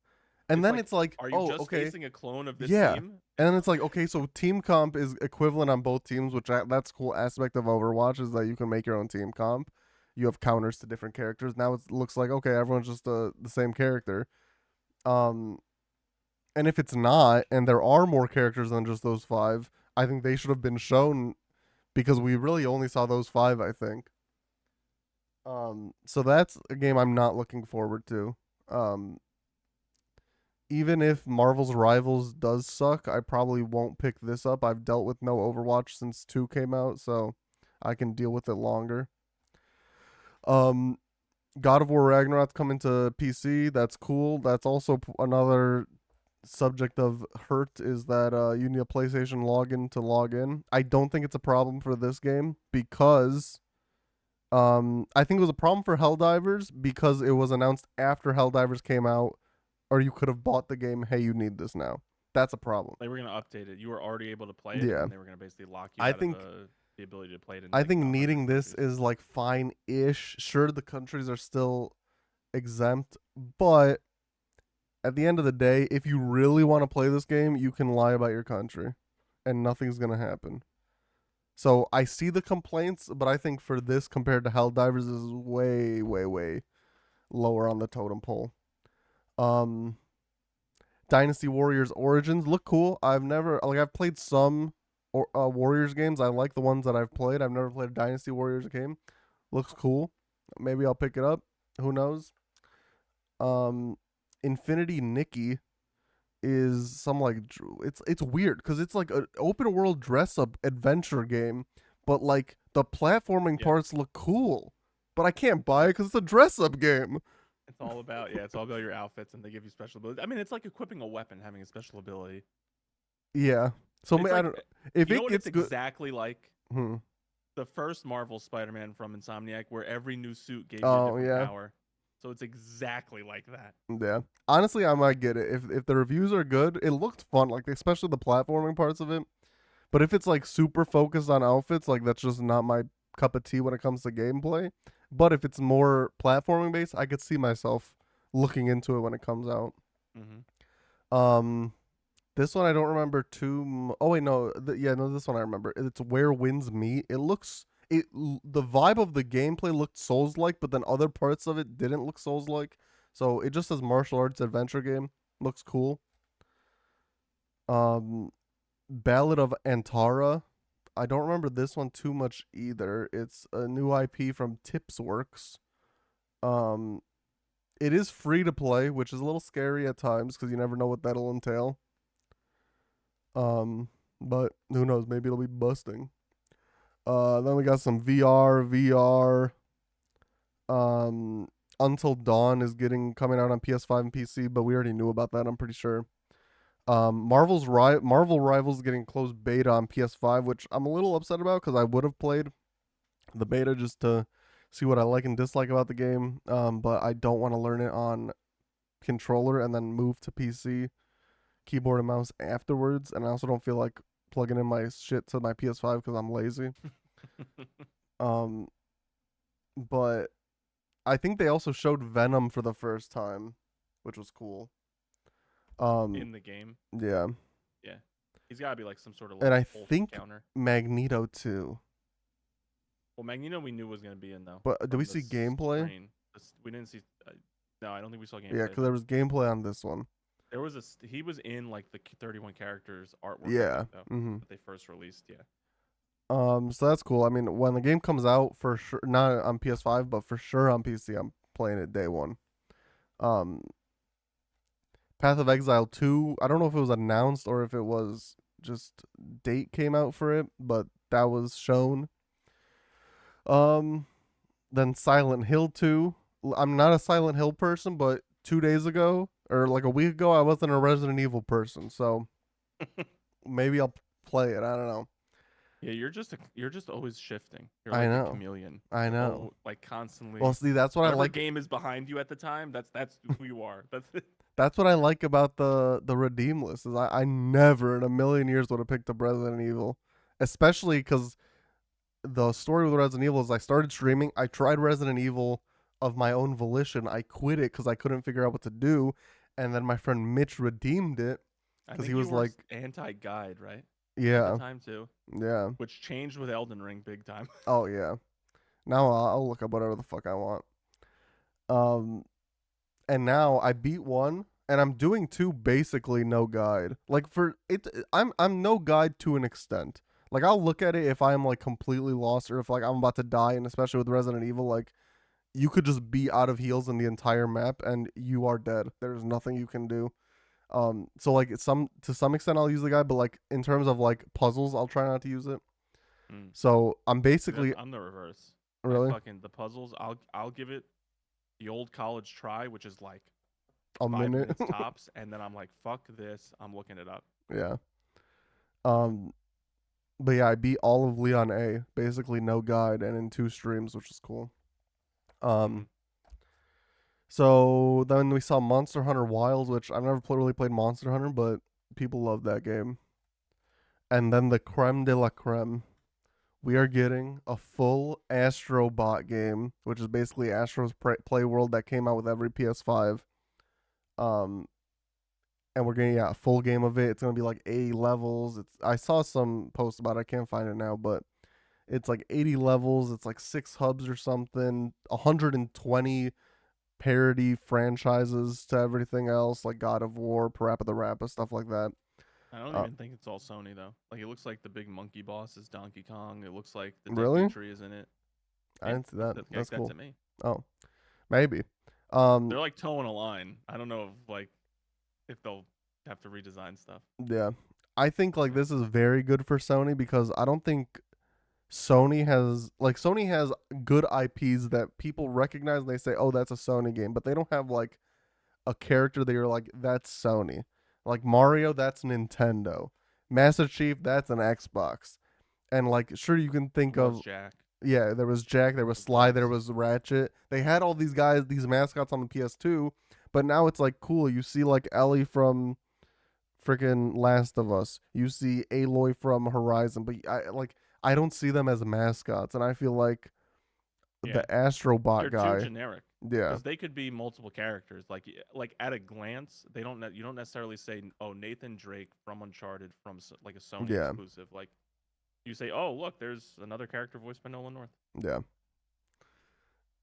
[SPEAKER 1] And then it's like,
[SPEAKER 2] are you just facing a clone of this team?
[SPEAKER 1] And then it's like, okay, so team comp is equivalent on both teams, which that's a cool aspect of Overwatch is that you can make your own team comp. you have counters to different characters. Now it looks like, okay, everyone's just the same character. And if it's not, and there are more characters than just those 5, I think they should have been shown, because we really only saw those 5, I think. So that's a game I'm not looking forward to. Even if Marvel's Rivals does suck, I probably won't pick this up. I've dealt with no Overwatch since 2 came out, so I can deal with it longer. God of War Ragnarok coming to PC. That's cool. That's also another subject of hurt, is that you need a PlayStation login to log in. I don't think it's a problem for this game, because I think it was a problem for Helldivers because it was announced after Helldivers came out, or you could have bought the game, hey, you need this now. That's a problem.
[SPEAKER 2] They were going to update it. You were already able to play it,
[SPEAKER 1] Yeah.
[SPEAKER 2] and they were going to basically lock you out of the ability to play it.
[SPEAKER 1] I think needing this is like fine-ish. Sure, the countries are still exempt, but at the end of the day, if you really want to play this game, you can lie about your country, and nothing's going to happen. So I see the complaints, but I think for this compared to Helldivers is way, way, way lower on the totem pole. Dynasty Warriors Origins look cool. I've played some Warriors games. I like the ones that I've played. I've never played a Dynasty Warriors game. Looks cool. Maybe I'll pick it up. Who knows? Infinity Nikki is some like it's weird because it's like an open world dress up adventure game, but like the platforming parts look cool, but I can't buy it because it's a dress up game.
[SPEAKER 2] It's all about your outfits, and they give you special abilities. I mean, it's like equipping a weapon, having a special ability.
[SPEAKER 1] Yeah. So I don't. If it gets good,
[SPEAKER 2] exactly like the first Marvel Spider-Man from Insomniac, where every new suit gave you a different power. So it's exactly like that.
[SPEAKER 1] Yeah. Honestly, I might get it. If the reviews are good, it looked fun, like especially the platforming parts of it. But if it's like super focused on outfits, like that's just not my cup of tea when it comes to gameplay. But if it's more platforming based, I could see myself looking into it when it comes out. This one I don't remember too. Oh wait, no, this one I remember. It's Where Winds Meet. The vibe of the gameplay looked Souls-like, but then other parts of it didn't look Souls-like. So it just says martial arts adventure game. Looks cool. Ballad of Antara. I don't remember this one too much either. It's a new IP from Tipsworks. It is free to play, which is a little scary at times because you never know what that'll entail. But who knows? Maybe it'll be busting. Then we got some VR. Until Dawn is coming out on PS5 and PC, but we already knew about that, I'm pretty sure. Marvel Rivals getting closed beta on PS5, which I'm a little upset about because I would have played the beta just to see what I like and dislike about the game. But I don't want to learn it on controller and then move to PC, keyboard and mouse afterwards. And I also don't feel like plugging in my shit to my PS5 because I'm lazy. But I think they also showed Venom for the first time, which was cool.
[SPEAKER 2] In the game.
[SPEAKER 1] Yeah.
[SPEAKER 2] Yeah. He's got to be like some sort of
[SPEAKER 1] and I think
[SPEAKER 2] counter.
[SPEAKER 1] Magneto too.
[SPEAKER 2] Well, Magneto we knew was going to be in though.
[SPEAKER 1] But do we see gameplay?
[SPEAKER 2] We didn't see. No, I don't think we saw gameplay.
[SPEAKER 1] Yeah, because there was gameplay on this one.
[SPEAKER 2] There was he was in like the 31 characters artwork.
[SPEAKER 1] Yeah.
[SPEAKER 2] That they first released. Yeah.
[SPEAKER 1] So that's cool. I mean, when the game comes out, for sure, not on PS5, but for sure on PC, I'm playing it day one. Path of Exile 2, I don't know if it was announced or if it was just date came out for it, but that was shown. Then Silent Hill 2. I'm not a Silent Hill person, but 2 days ago, or like a week ago, I wasn't a Resident Evil person, so maybe I'll play it. I don't know.
[SPEAKER 2] Yeah, you're just always shifting. You're
[SPEAKER 1] like
[SPEAKER 2] a chameleon.
[SPEAKER 1] I know.
[SPEAKER 2] Like constantly.
[SPEAKER 1] Well, see, that's what I like.
[SPEAKER 2] Game is behind you at the time. That's who you are. That's it.
[SPEAKER 1] That's what I like about the redeem list. Is I never in a million years would have picked up Resident Evil, especially because the story with Resident Evil is I started streaming. I tried Resident Evil of my own volition. I quit it because I couldn't figure out what to do, and then my friend Mitch redeemed it because he was like
[SPEAKER 2] anti-guide, right?
[SPEAKER 1] Yeah.
[SPEAKER 2] At the time too.
[SPEAKER 1] Yeah.
[SPEAKER 2] Which changed with Elden Ring big time.
[SPEAKER 1] Oh yeah. Now I'll look up whatever the fuck I want. Um, and now I beat one, and I'm doing two basically no guide. Like for it, I'm no guide to an extent. Like I'll look at it if I'm like completely lost or if like I'm about to die, and especially with Resident Evil, like you could just be out of heals in the entire map and you are dead. There's nothing you can do. So like to some extent I'll use the guide, but like in terms of like puzzles, I'll try not to use it. So I'm basically
[SPEAKER 2] I'm the reverse.
[SPEAKER 1] really
[SPEAKER 2] The puzzles. I'll give it the old college try, which is like
[SPEAKER 1] a
[SPEAKER 2] 5 minutes tops, and then I'm like, fuck this, I'm looking it up.
[SPEAKER 1] Yeah. But yeah, I beat all of Leon A, basically no guide, and in 2 streams, which is cool. So then we saw Monster Hunter Wilds, which I've never really played Monster Hunter, but people love that game. And then the creme de la creme, we are getting a full Astro Bot game, which is basically Astro's Play World that came out with every PS5. And we're getting a full game of it. It's gonna be like 80 levels. I saw some posts about it. I can't find it now, but it's like 80 levels. It's like 6 hubs or something. 120 parody franchises to everything else, like God of War, Parappa the Rappa, stuff like that.
[SPEAKER 2] I don't even think it's all Sony though. Like it looks like the big monkey boss is Donkey Kong. It looks like the
[SPEAKER 1] really?
[SPEAKER 2] tree is in it.
[SPEAKER 1] I didn't see that. That's cool.
[SPEAKER 2] To me.
[SPEAKER 1] Oh, maybe.
[SPEAKER 2] They're like towing a line. I don't know if they'll have to redesign stuff.
[SPEAKER 1] Yeah, I think like this is very good for Sony because I don't think Sony has good IPs that people recognize and they say, oh, that's a Sony game, but they don't have like a character that you're like, that's Sony. Like Mario, that's Nintendo. Master Chief, that's an Xbox. And like, sure, you can think of
[SPEAKER 2] Jack.
[SPEAKER 1] Yeah, there was Jack, there was Sly, there was Ratchet. They had all these guys, these mascots on the PS2, but now it's like cool. You see like Ellie from freaking Last of Us. You see Aloy from Horizon, but I don't see them as mascots, and I feel like the Astrobot guy.
[SPEAKER 2] They're too generic.
[SPEAKER 1] Yeah,
[SPEAKER 2] because they could be multiple characters. Like at a glance, you don't necessarily say, oh, Nathan Drake from Uncharted from like a Sony exclusive. Like you say, oh, look, there's another character voiced by Nolan North.
[SPEAKER 1] Yeah.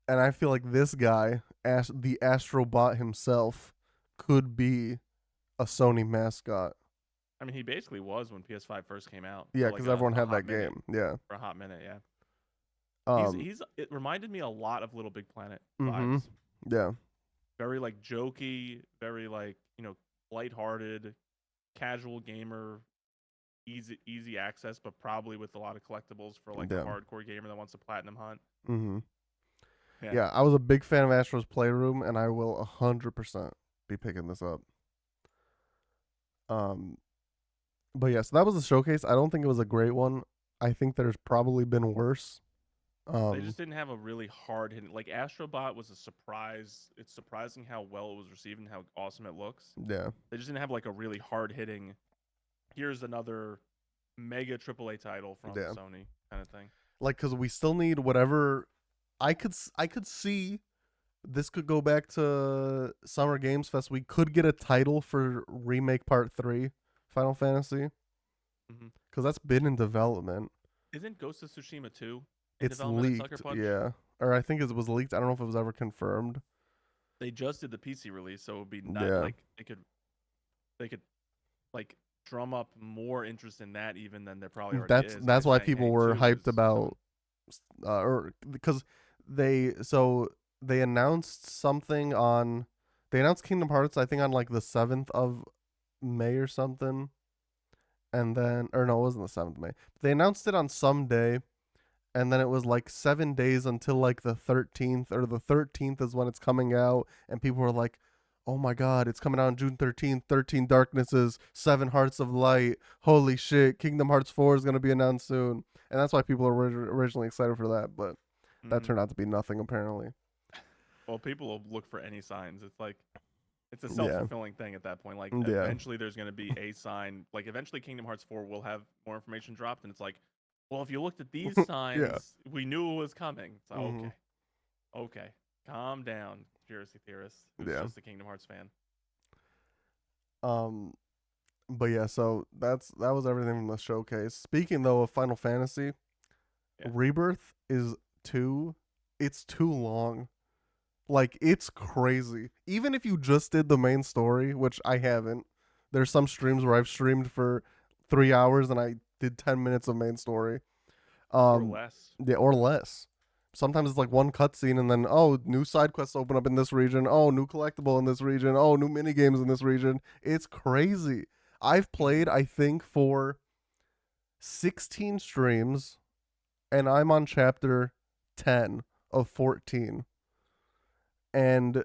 [SPEAKER 1] And I feel like this guy, the Astrobot himself, could be a Sony mascot.
[SPEAKER 2] I mean, he basically was when PS5 first came out.
[SPEAKER 1] Yeah, because everyone had that game. Yeah,
[SPEAKER 2] for a hot minute. Yeah. It reminded me a lot of Little Big Planet vibes.
[SPEAKER 1] Yeah.
[SPEAKER 2] Very like jokey, very like, lighthearted, casual gamer, easy access, but probably with a lot of collectibles for like a hardcore gamer that wants a platinum hunt.
[SPEAKER 1] Yeah, I was a big fan of Astro's Playroom, and I will 100% be picking this up. But yeah, so that was the showcase. I don't think it was a great one. I think there's probably been worse.
[SPEAKER 2] They just didn't have a really hard hitting. Like Astrobot was a surprise. It's surprising how well it was received and how awesome it looks.
[SPEAKER 1] Yeah.
[SPEAKER 2] They just didn't have like a really hard hitting. Here's another mega AAA title from Sony kind of thing.
[SPEAKER 1] Like, cause we still need whatever. I could see this could go back to Summer Games Fest. We could get a title for Remake Part 3 Final Fantasy. Because that's been in development.
[SPEAKER 2] Isn't Ghost of Tsushima 2
[SPEAKER 1] it's leaked, yeah. Or I think it was leaked. I don't know if it was ever confirmed.
[SPEAKER 2] They just did the PC release, so it would be like they could like drum up more interest in that even than there probably already is.
[SPEAKER 1] That's why people were hyped about, or because they announced something on. They announced Kingdom Hearts, I think, on like the 7th of May or something, and then it wasn't the 7th of May. They announced it on some day. And then it was like 7 days until like the 13th, or the 13th is when it's coming out. And people were like, oh my God, it's coming out on June 13th, 13 Darknesses, 7 Hearts of Light. Holy shit, Kingdom Hearts 4 is going to be announced soon. And that's why people were originally excited for that. But that turned out to be nothing, apparently.
[SPEAKER 2] Well, people will look for any signs. It's like, it's a self-fulfilling thing at that point. Like, eventually there's going to be a sign. Like, eventually Kingdom Hearts 4 will have more information dropped. And it's like, well, if you looked at these signs, we knew it was coming. So, okay, calm down, conspiracy theorists. It's just a Kingdom Hearts fan.
[SPEAKER 1] But yeah, so that was everything from the showcase. Speaking though of Final Fantasy, Rebirth is 2, it's too long. Like, it's crazy. Even if you just did the main story, which I haven't. There's some streams where I've streamed for 3 hours and I did 10 minutes of main story.
[SPEAKER 2] Or less.
[SPEAKER 1] Yeah, or less. Sometimes it's like one cutscene and then, oh, new side quests open up in this region. Oh, new collectible in this region. Oh, new mini games in this region. It's crazy. I've played, I think, for 16 streams, and I'm on chapter 10 of 14. And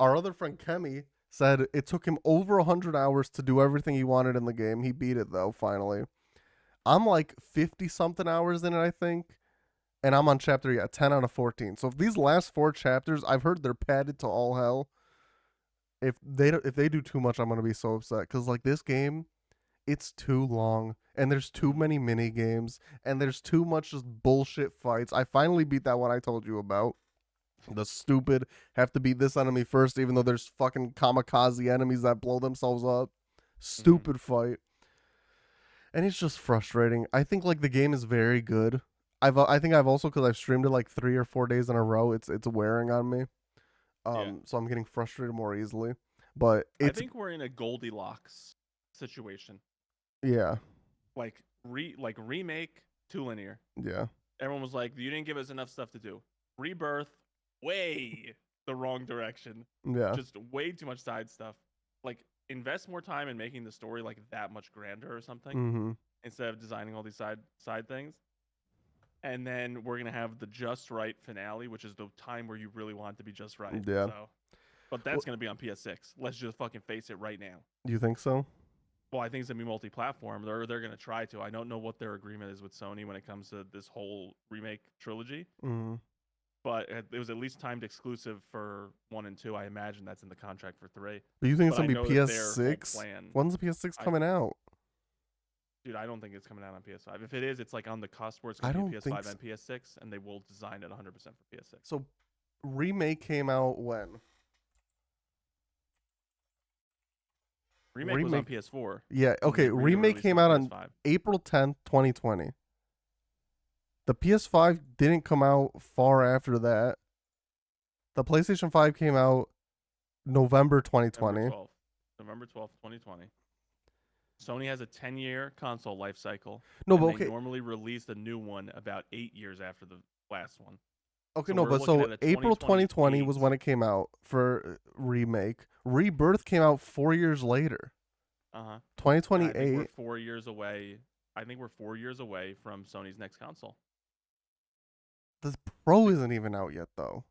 [SPEAKER 1] our other friend Kemi said it took him over 100 hours to do everything he wanted in the game. He beat it, though, finally. I'm like 50-something hours in it, I think. And I'm on chapter 10 out of 14. So if these last 4 chapters, I've heard they're padded to all hell. If they do too much, I'm gonna be so upset. Because like this game, it's too long. And there's too many mini games. And there's too much just bullshit fights. I finally beat that one I told you about. The stupid have to beat this enemy first, even though there's fucking kamikaze enemies that blow themselves up. Stupid fight. And it's just frustrating. I think like the game is very good. I think I've also, because I've streamed it like 3 or 4 days in a row, it's wearing on me. So I'm getting frustrated more easily. But I
[SPEAKER 2] think we're in a Goldilocks situation.
[SPEAKER 1] Yeah.
[SPEAKER 2] Like remake to linear.
[SPEAKER 1] Yeah.
[SPEAKER 2] Everyone was like, you didn't give us enough stuff to do. Rebirth, way the wrong direction.
[SPEAKER 1] Yeah.
[SPEAKER 2] Just way too much side stuff. Like, invest more time in making the story like that much grander or something, instead of designing all these side things. And then we're gonna have the just right finale, which is the time where you really want it to be just right.
[SPEAKER 1] Yeah.
[SPEAKER 2] So, but that's gonna be on PS6. Let's just fucking face it right now.
[SPEAKER 1] You think so?
[SPEAKER 2] Well, I think it's gonna be multi-platform. They're gonna try to. I don't know what their agreement is with Sony when it comes to this whole remake trilogy. But it was at least timed exclusive for 1 and 2. I imagine that's in the contract for 3.
[SPEAKER 1] But you think it's gonna be PS6? When's the PS6 coming out?
[SPEAKER 2] Dude, I don't think it's coming out on PS5. If it is, it's like on the cusp where it's going to be PS5 and PS6, and they will design it 100% for PS6.
[SPEAKER 1] So, remake came out when?
[SPEAKER 2] Remake was on PS4.
[SPEAKER 1] Yeah, okay. Remake came out on April 10th, 2020. The PS5 didn't come out far after that. The PlayStation 5 came out November 2020.
[SPEAKER 2] November 12th, 2020. Sony has a 10-year console life cycle.
[SPEAKER 1] No, but okay.
[SPEAKER 2] They normally release a new one about 8 years after the last one.
[SPEAKER 1] Okay, no, but so April 2020 was when it came out for remake. Rebirth came out 4 years later. 2028.
[SPEAKER 2] I think we're 4 years away. I think we're 4 years away from Sony's next console.
[SPEAKER 1] The Pro isn't even out yet, though.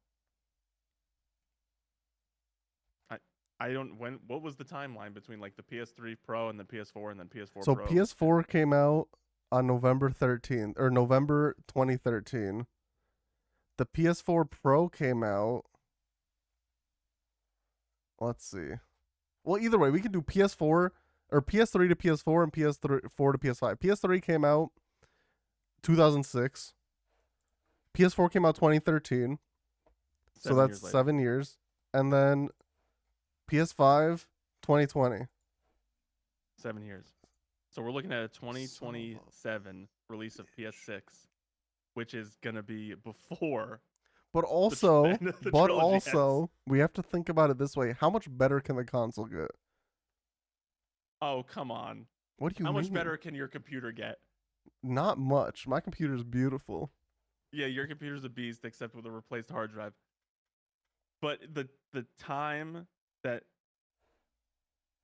[SPEAKER 2] What was the timeline between like the PS3 Pro and the PS4 and then PS4
[SPEAKER 1] so
[SPEAKER 2] Pro?
[SPEAKER 1] So PS4 came out on November 13th or November 2013. The PS4 Pro came out. Let's see. Well, either way, we can do PS4 or PS3 to PS4 and PS4 to PS5. PS3 came out 2006. PS4 came out 2013. So that's 7 years. And then PS5, 2020.
[SPEAKER 2] 7 years. So we're looking at a 2027 release of PS6, which is going to be before.
[SPEAKER 1] But also, we have to think about it this way. How much better can the console get?
[SPEAKER 2] Oh, come on.
[SPEAKER 1] What do you mean?
[SPEAKER 2] How much better can your computer get?
[SPEAKER 1] Not much. My computer's beautiful.
[SPEAKER 2] Yeah, your computer's a beast, except with a replaced hard drive. But the time that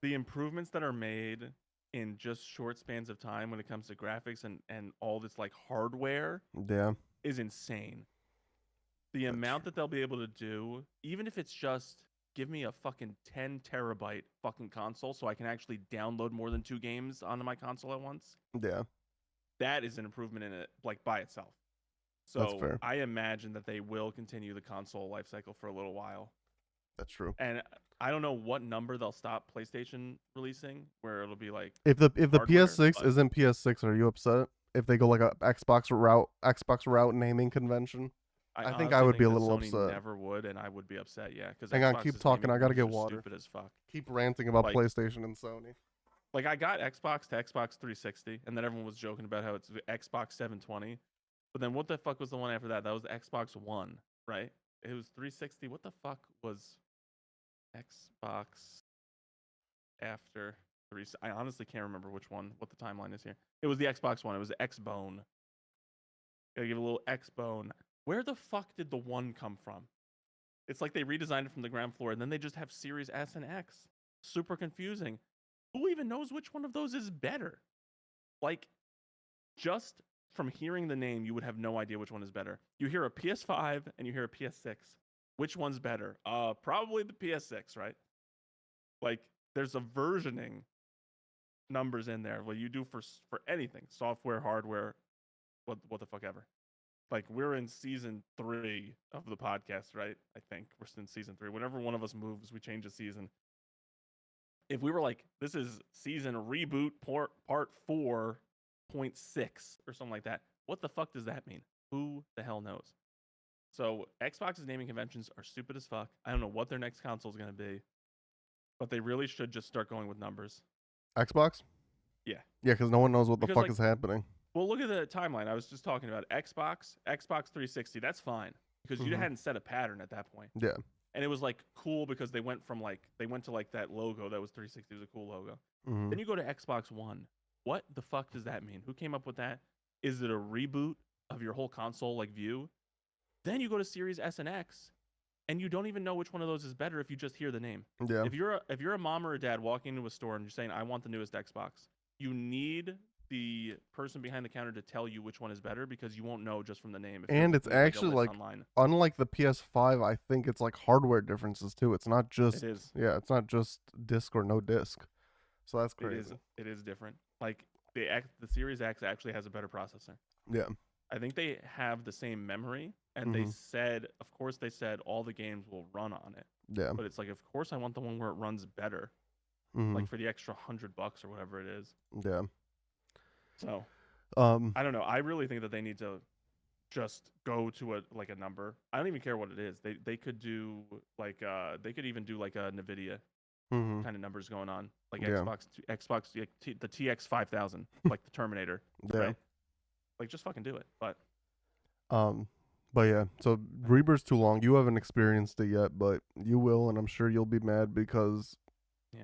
[SPEAKER 2] the improvements that are made in just short spans of time when it comes to graphics and all this like hardware is insane. The amount that they'll be able to do, even if it's just give me a fucking 10 terabyte fucking console so I can actually download more than 2 games onto my console at once.
[SPEAKER 1] Yeah.
[SPEAKER 2] That is an improvement in it like by itself. So I imagine that they will continue the console life cycle for a little while.
[SPEAKER 1] That's true.
[SPEAKER 2] And I don't know what number they'll stop PlayStation releasing, where it'll be like
[SPEAKER 1] if the PS6 isn't PS6, are you upset? If they go like a Xbox route naming convention? I think I would be a little
[SPEAKER 2] Sony
[SPEAKER 1] upset.
[SPEAKER 2] Never would, and I would be upset. Yeah, because
[SPEAKER 1] hang on, keep talking. I gotta get water.
[SPEAKER 2] Stupid as fuck.
[SPEAKER 1] Keep ranting about PlayStation and Sony.
[SPEAKER 2] Like I got Xbox to Xbox 360, and then everyone was joking about how it's Xbox 720. But then what the fuck was the one after that? That was the Xbox One, right? It was 360. What the fuck was Xbox after 3? I honestly can't remember which one, what the timeline is here. It was the Xbox One. It was the X-Bone. Gotta give a little X-Bone. Where the fuck did the one come from? It's like they redesigned it from the ground floor, and then they just have Series S and X. Super confusing. Who even knows which one of those is better? Like, just from hearing the name, you would have no idea which one is better. You hear a PS5 and you hear a PS6. Which one's better? Probably the PS6, right? Like, there's a versioning numbers in there. What you do for anything, software, hardware, what the fuck ever. Like, we're in season 3 of the podcast, right? I think we're in season 3. Whenever one of us moves, we change a season. If we were like, this is season reboot part 4.6 or something like that, what the fuck does that mean? Who the hell knows? So Xbox's naming conventions are stupid as fuck. I don't know what their next console is going to be, but they really should just start going with numbers.
[SPEAKER 1] Xbox?
[SPEAKER 2] Yeah.
[SPEAKER 1] Yeah, because no one knows what the fuck is happening.
[SPEAKER 2] Well, look at the timeline. I was just talking about Xbox 360. That's fine because you hadn't set a pattern at that point.
[SPEAKER 1] Yeah.
[SPEAKER 2] And it was like cool because they went to like that logo that was 360. It was a cool logo. Then you go to Xbox One. What the fuck does that mean? Who came up with that? Is it a reboot of your whole console like view? Then you go to Series S and X, and you don't even know which one of those is better if you just hear the name.
[SPEAKER 1] Yeah.
[SPEAKER 2] If you're a mom or a dad walking into a store and you're saying, I want the newest Xbox, you need the person behind the counter to tell you which one is better because you won't know just from the name.
[SPEAKER 1] And it's actually like, unlike the PS5, I think it's like hardware differences too. It's not just, yeah, it's not just disc or no disc. So that's crazy.
[SPEAKER 2] It is different. Like the Series X actually has a better processor.
[SPEAKER 1] Yeah.
[SPEAKER 2] I think they have the same memory, and they said, of course, they said all the games will run on it.
[SPEAKER 1] Yeah.
[SPEAKER 2] But it's like, of course, I want the one where it runs better, like for the extra $100 or whatever it is.
[SPEAKER 1] Yeah.
[SPEAKER 2] So, I don't know. I really think that they need to just go to a number. I don't even care what it is. They could do like they could even do like a NVIDIA kind of numbers going on, like Xbox, the TX 5000, like the Terminator, right? Like, just fucking do it. But
[SPEAKER 1] yeah. So Rebirth's too long. You haven't experienced it yet, but you will, and I'm sure you'll be mad because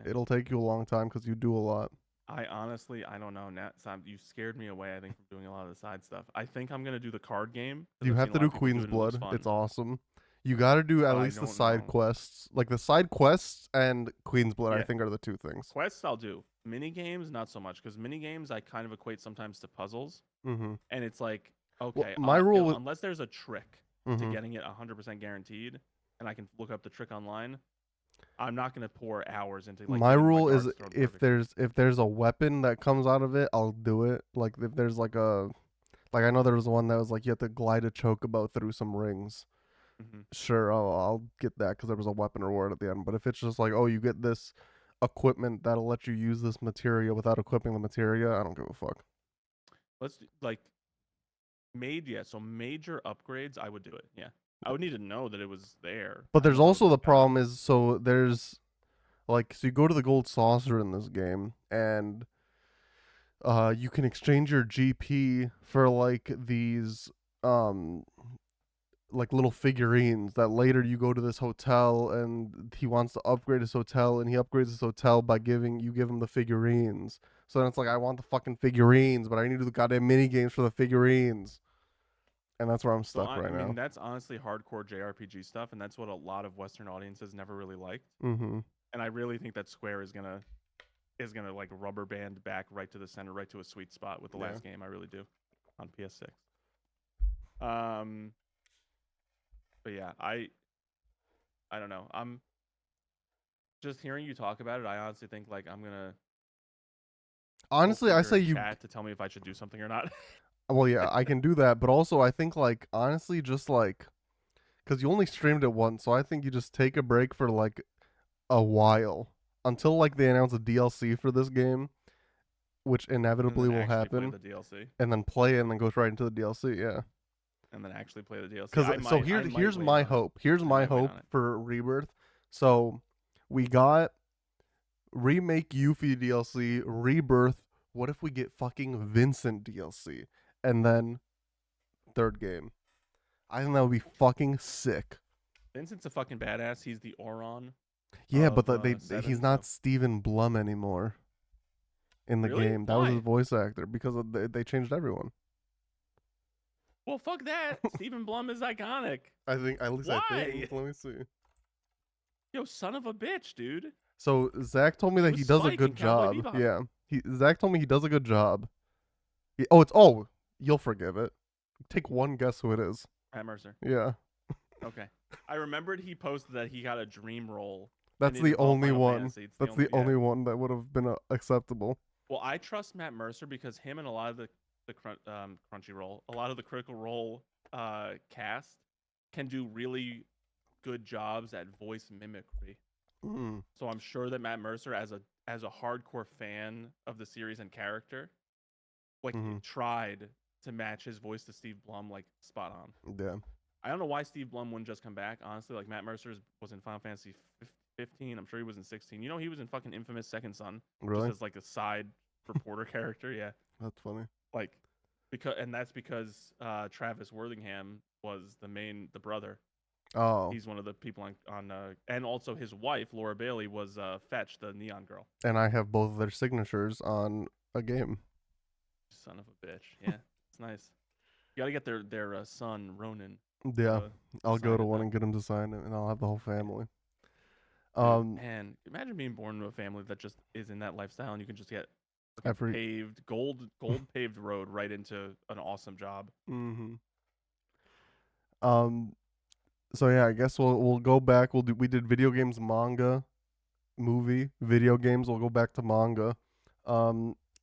[SPEAKER 1] it'll take you a long time because you do a lot.
[SPEAKER 2] I don't know. Nat, you scared me away, I think, from doing a lot of the side stuff. I think I'm going to do the card game.
[SPEAKER 1] You have to do Queen's Blood. It's awesome. You got to do at least the side quests. Like the side quests and Queen's Blood, I think, are the two things.
[SPEAKER 2] Quests I'll do. Mini games, not so much. Because mini games, I kind of equate sometimes to puzzles. And it's like, okay,
[SPEAKER 1] well, my rule
[SPEAKER 2] unless there's a trick to getting it 100% guaranteed, and I can look up the trick online, I'm not going to pour hours into like.
[SPEAKER 1] My rule is if there's a weapon that comes out of it, I'll do it. Like if there's like I know there was one that was like you have to glide a chocobo through some rings. Sure, I'll get that because there was a weapon reward at the end. But if it's just like, oh, you get this equipment that'll let you use this materia without equipping the materia, I don't give a fuck.
[SPEAKER 2] Let's like so major upgrades, I would do it. Yeah. I would need to know that it was there.
[SPEAKER 1] But there's also the problem is, so there's like, so you go to the gold saucer in this game and you can exchange your GP for like these like little figurines that later you go to this hotel and he wants to upgrade his hotel and he upgrades his hotel by give him the figurines. So then it's like, I want the fucking figurines, but I need to do the goddamn mini games for the figurines. And that's where I'm stuck right now. I mean,
[SPEAKER 2] that's honestly hardcore JRPG stuff, and that's what a lot of Western audiences never really liked.
[SPEAKER 1] And
[SPEAKER 2] I really think that Square is gonna like rubber band back right to the center, right to a sweet spot with the last game. I really do, on PS6. But yeah, I don't know. I'm just hearing you talk about it. I honestly think like I'm gonna.
[SPEAKER 1] Honestly, I say
[SPEAKER 2] chat to tell me if I should do something or not.
[SPEAKER 1] Well, yeah, I can do that, but also I think like honestly, just like, because you only streamed it once, so I think you just take a break for like a while until like they announce a DLC for this game, which inevitably will happen.
[SPEAKER 2] Play the DLC.
[SPEAKER 1] And then play it and then goes right into the DLC. Yeah.
[SPEAKER 2] And then actually play the DLC.
[SPEAKER 1] Because so here's my hope. Here's my hope for Rebirth. So we got remake Yuffie DLC, Rebirth. What if we get fucking Vincent DLC? And then third game. I think that would be fucking sick.
[SPEAKER 2] Vincent's a fucking badass. He's the Auron.
[SPEAKER 1] Yeah,
[SPEAKER 2] of,
[SPEAKER 1] but he's not
[SPEAKER 2] so.
[SPEAKER 1] Stephen Blum anymore in the
[SPEAKER 2] Really?
[SPEAKER 1] game. That was his voice actor because they changed everyone.
[SPEAKER 2] Well, fuck that. Stephen Blum is iconic.
[SPEAKER 1] I think at least
[SPEAKER 2] Why?
[SPEAKER 1] I think. Let me see.
[SPEAKER 2] Yo, son of a bitch, dude.
[SPEAKER 1] So Zach told me that he does a good job. Yeah, Zach told me he does a good job. You'll forgive it. Take one guess who it is.
[SPEAKER 2] Matt Mercer.
[SPEAKER 1] Yeah.
[SPEAKER 2] Okay. I remembered he posted that he got a dream role.
[SPEAKER 1] That's the only one. That's the only one that would have been acceptable.
[SPEAKER 2] Well, I trust Matt Mercer because him and a lot of the Crunchyroll, a lot of the Critical Role cast can do really good jobs at voice mimicry. So I'm sure that Matt Mercer, as a hardcore fan of the series and character, like tried to match his voice to Steve Blum like spot on.
[SPEAKER 1] Yeah.
[SPEAKER 2] I don't know why Steve Blum wouldn't just come back. Honestly, like Matt Mercer was in Final Fantasy 15. I'm sure he was in 16. You know, he was in fucking Infamous Second Son.
[SPEAKER 1] Really?
[SPEAKER 2] Just as like a side reporter character. Yeah.
[SPEAKER 1] That's funny.
[SPEAKER 2] Like, that's because Travis Worthington was the brother.
[SPEAKER 1] Oh.
[SPEAKER 2] He's one of the people on and also his wife Laura Bailey was Fetch, the neon girl.
[SPEAKER 1] And I have both of their signatures on a game.
[SPEAKER 2] Son of a bitch. Yeah, it's nice. You gotta get their son Ronan.
[SPEAKER 1] Yeah, I'll go to one and get him to sign it, and I'll have the whole family.
[SPEAKER 2] Man, imagine being born into a family that just is in that lifestyle, and you can just get a paved gold paved road right into an awesome job.
[SPEAKER 1] So yeah, I guess we'll go back. We did video games, manga, movie, video games. We'll go back to manga.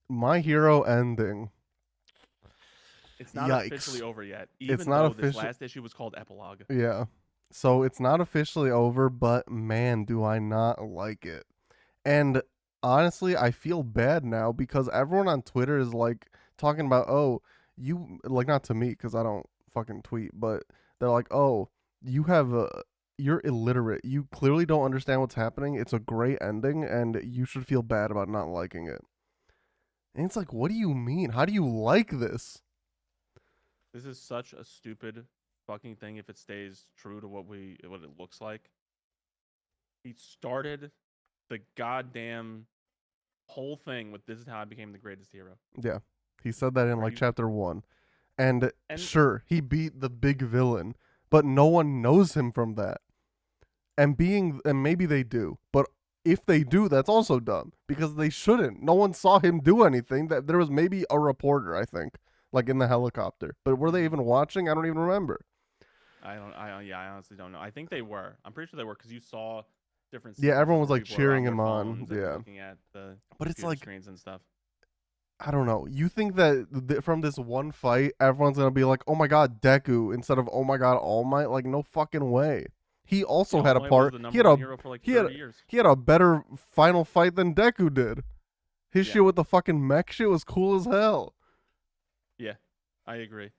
[SPEAKER 1] My Hero ending.
[SPEAKER 2] It's not officially over yet. Even
[SPEAKER 1] it's not
[SPEAKER 2] though
[SPEAKER 1] official.
[SPEAKER 2] This last issue was called Epilogue.
[SPEAKER 1] Yeah. So it's not officially over, but man, do I not like it. And honestly, I feel bad now because everyone on Twitter is like talking about, oh, you like, not to me because I don't fucking tweet, but they're like, oh, you're illiterate. You clearly don't understand what's happening. It's a great ending and you should feel bad about not liking it. And it's like, what do you mean? How do you like this?
[SPEAKER 2] This is such a stupid fucking thing if it stays true to what it looks like. He started the goddamn whole thing with "This is how I became the greatest hero."
[SPEAKER 1] Yeah. He said that in like chapter 1. And sure, he beat the big villain, but no one knows him from that. And maybe they do, but if they do, that's also dumb because they shouldn't. No one saw him do anything. That there was maybe a reporter, I think, like in the helicopter. But were they even watching? I don't even remember.
[SPEAKER 2] I honestly don't know. I think they were. I'm pretty sure they were because you saw different.
[SPEAKER 1] Yeah, everyone was like cheering him on. Yeah,
[SPEAKER 2] looking at the
[SPEAKER 1] but it's like
[SPEAKER 2] screens and stuff.
[SPEAKER 1] I don't know. You think that from this one fight, everyone's gonna be like, "Oh my God, Deku," instead of "Oh my God, All Might"? Like, no fucking way. He also had a part. He had a better final fight than Deku did. His shit with the fucking mech shit was cool as hell.
[SPEAKER 2] Yeah, I agree.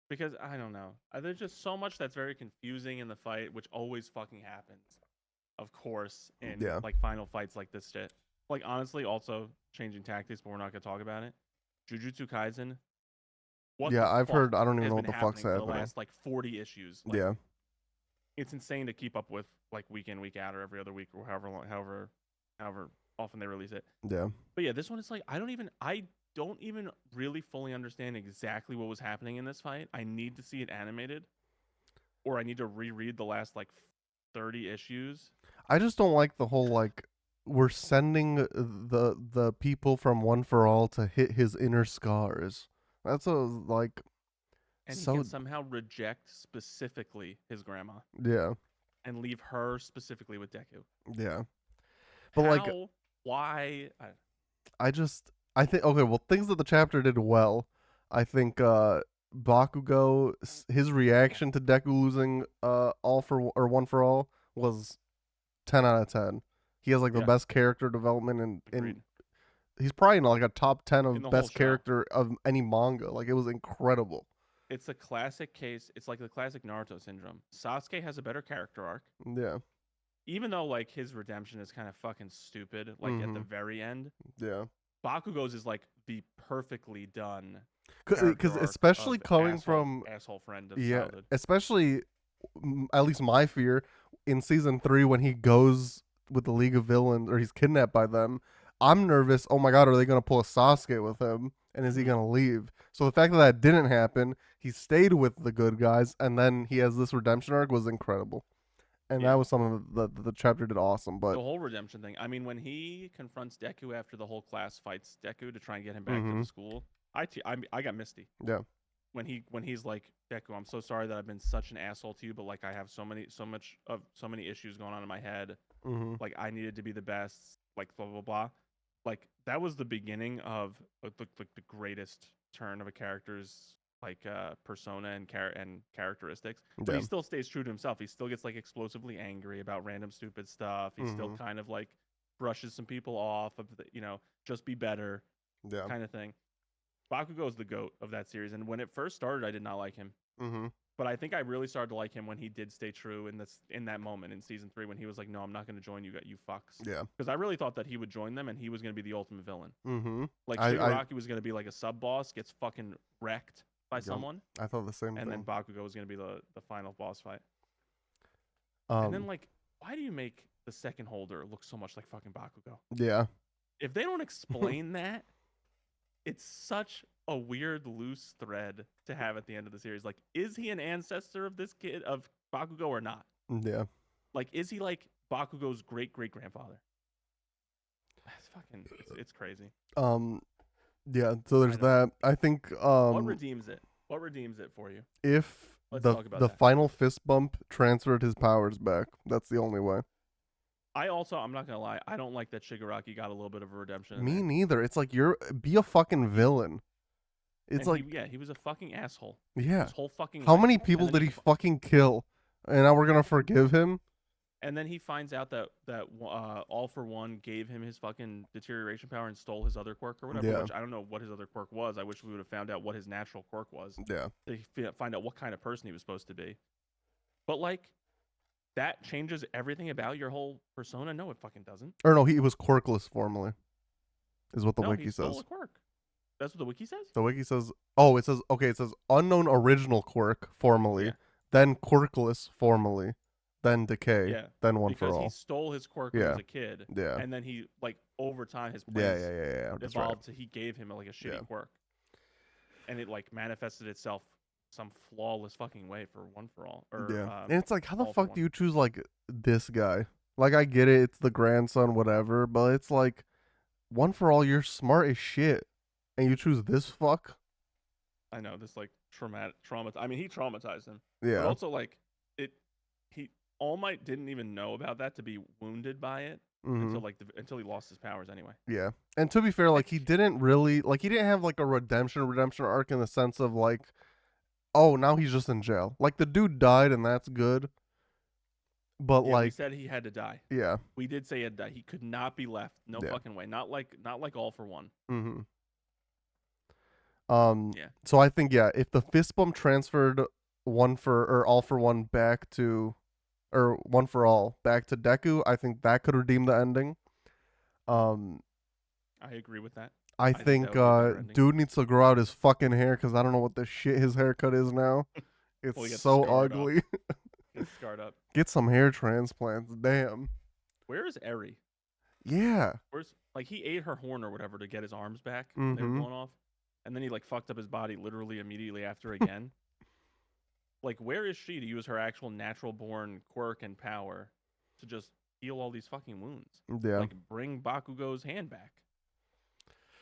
[SPEAKER 2] Because I don't know. There's just so much that's very confusing in the fight, which always fucking happens. Of course, in like final fights like this shit. Like honestly, also changing tactics, but we're not gonna talk about it. Jujutsu Kaisen.
[SPEAKER 1] I've heard. I don't even know what the fuck's happening.
[SPEAKER 2] For the last like 40 issues. Like,
[SPEAKER 1] yeah.
[SPEAKER 2] It's insane to keep up with like week in, week out, or every other week, or however often they release it.
[SPEAKER 1] Yeah.
[SPEAKER 2] But yeah, this one is like I don't even really fully understand exactly what was happening in this fight. I need to see it animated, or I need to reread the last like 30 issues.
[SPEAKER 1] I just don't like the whole like we're sending the people from One for All to hit his inner scars. That's like.
[SPEAKER 2] And he can somehow reject specifically his grandma.
[SPEAKER 1] Yeah.
[SPEAKER 2] And leave her specifically with Deku.
[SPEAKER 1] Yeah. But
[SPEAKER 2] why?
[SPEAKER 1] I think, okay, well, things that the chapter did well. I think Bakugo, his reaction to Deku losing One for All was 10 out of 10. He has like the best character development in he's probably in like a top 10 of best character of any manga. Like it was incredible.
[SPEAKER 2] It's a classic case. It's like the classic Naruto syndrome. Sasuke has a better character arc.
[SPEAKER 1] Yeah.
[SPEAKER 2] Even though like his redemption is kind of fucking stupid, like at the very end.
[SPEAKER 1] Yeah.
[SPEAKER 2] Bakugo's is like the perfectly done
[SPEAKER 1] Because especially coming from
[SPEAKER 2] asshole friend of childhood.
[SPEAKER 1] Especially at least my fear in season 3 when he goes with the League of Villains or he's kidnapped by them. I'm nervous. Oh my god, are they gonna pull a Sasuke with him? And is he gonna leave? So the fact that that didn't happen, he stayed with the good guys, and then he has this redemption arc was incredible. And that was something that the chapter did awesome. But
[SPEAKER 2] the whole redemption thing. I mean, when he confronts Deku after the whole class fights Deku to try and get him back to the school, I got misty.
[SPEAKER 1] Yeah.
[SPEAKER 2] When he's like, Deku, I'm so sorry that I've been such an asshole to you, but like I have so many issues going on in my head. Like I needed to be the best. Like blah blah blah. Like that was the beginning of like the greatest turn of a character's like persona and characteristics, but he still stays true to himself. He still gets like explosively angry about random stupid stuff. He still kind of like brushes some people off of the, just be better kind of thing. Bakugo is the GOAT of that series, and when it first started I did not like him, but I think I really started to like him when he did stay true in that moment in season 3 when he was like, no, I'm not going to join you fucks.
[SPEAKER 1] Yeah,
[SPEAKER 2] because I really thought that he would join them and he was going to be the ultimate villain. Like Shigaraki was going to be like a sub boss, gets fucking wrecked by someone.
[SPEAKER 1] I thought the same thing.
[SPEAKER 2] And then Bakugo was going to be the final boss fight. And then, like, why do you make the second holder look so much like fucking Bakugo?
[SPEAKER 1] Yeah.
[SPEAKER 2] If they don't explain that, it's such a weird, loose thread to have at the end of the series. Like, is he an ancestor of this kid, of Bakugo, or not?
[SPEAKER 1] Yeah.
[SPEAKER 2] Like, is he, like, Bakugo's great-great-grandfather? That's fucking... It's crazy.
[SPEAKER 1] Yeah, so there's that. I think
[SPEAKER 2] what redeems it? What redeems it for you?
[SPEAKER 1] If the final fist bump transferred his powers back, that's the only way.
[SPEAKER 2] I'm not gonna lie, I don't like that Shigaraki got a little bit of a redemption.
[SPEAKER 1] Me neither. It's like be a fucking villain. It's like
[SPEAKER 2] he was a fucking asshole.
[SPEAKER 1] Yeah.
[SPEAKER 2] His whole fucking
[SPEAKER 1] How many people did he fucking kill? And now we're gonna forgive him?
[SPEAKER 2] And then he finds out that All For One gave him his fucking deterioration power and stole his other quirk or whatever. Which I don't know what his other quirk was. I wish we would have found out what his natural quirk was.
[SPEAKER 1] Yeah.
[SPEAKER 2] To find out what kind of person he was supposed to be. But like, that changes everything about your whole persona? No, it fucking doesn't.
[SPEAKER 1] Or no, he was quirkless formerly. Is what the wiki says.
[SPEAKER 2] Stole a quirk. That's what the wiki says?
[SPEAKER 1] The wiki says it says unknown original quirk formerly, then quirkless formerly. Then decay, then one for all.
[SPEAKER 2] Because he stole his quirk when he was a kid, and then he like over time his plans evolved to he gave him like a shitty quirk, and it like manifested itself some flawless fucking way for one for all.
[SPEAKER 1] And it's like, how the fuck do you choose like this guy? Like I get it, it's the grandson, whatever, but it's like one for all. You're smart as shit, and you choose this fuck.
[SPEAKER 2] I know this like trauma. I mean, he traumatized him.
[SPEAKER 1] Yeah.
[SPEAKER 2] But also like All Might didn't even know about that to be wounded by it until he lost his powers anyway.
[SPEAKER 1] Yeah, and to be fair, like he didn't have like a redemption arc in the sense of like, oh, now he's just in jail. Like the dude died and that's good, but like
[SPEAKER 2] we said he had to die.
[SPEAKER 1] Yeah,
[SPEAKER 2] we did say he had to die. He could not be left. No fucking way. Not like All For One.
[SPEAKER 1] So I think if the fist bump transferred All For One back to. Or One For All back to Deku, I think that could redeem the ending.
[SPEAKER 2] I agree with that.
[SPEAKER 1] I think dude needs to grow out his fucking hair because I don't know what the shit his haircut is now. It's so ugly.
[SPEAKER 2] It's scarred up.
[SPEAKER 1] Get some hair transplants. Damn.
[SPEAKER 2] Where is Eri?
[SPEAKER 1] Yeah.
[SPEAKER 2] Like he ate her horn or whatever to get his arms back. They were blown off, and then he like fucked up his body literally immediately after again. Like, where is she to use her actual natural-born quirk and power to just heal all these fucking wounds?
[SPEAKER 1] Yeah.
[SPEAKER 2] Like, bring Bakugo's hand back.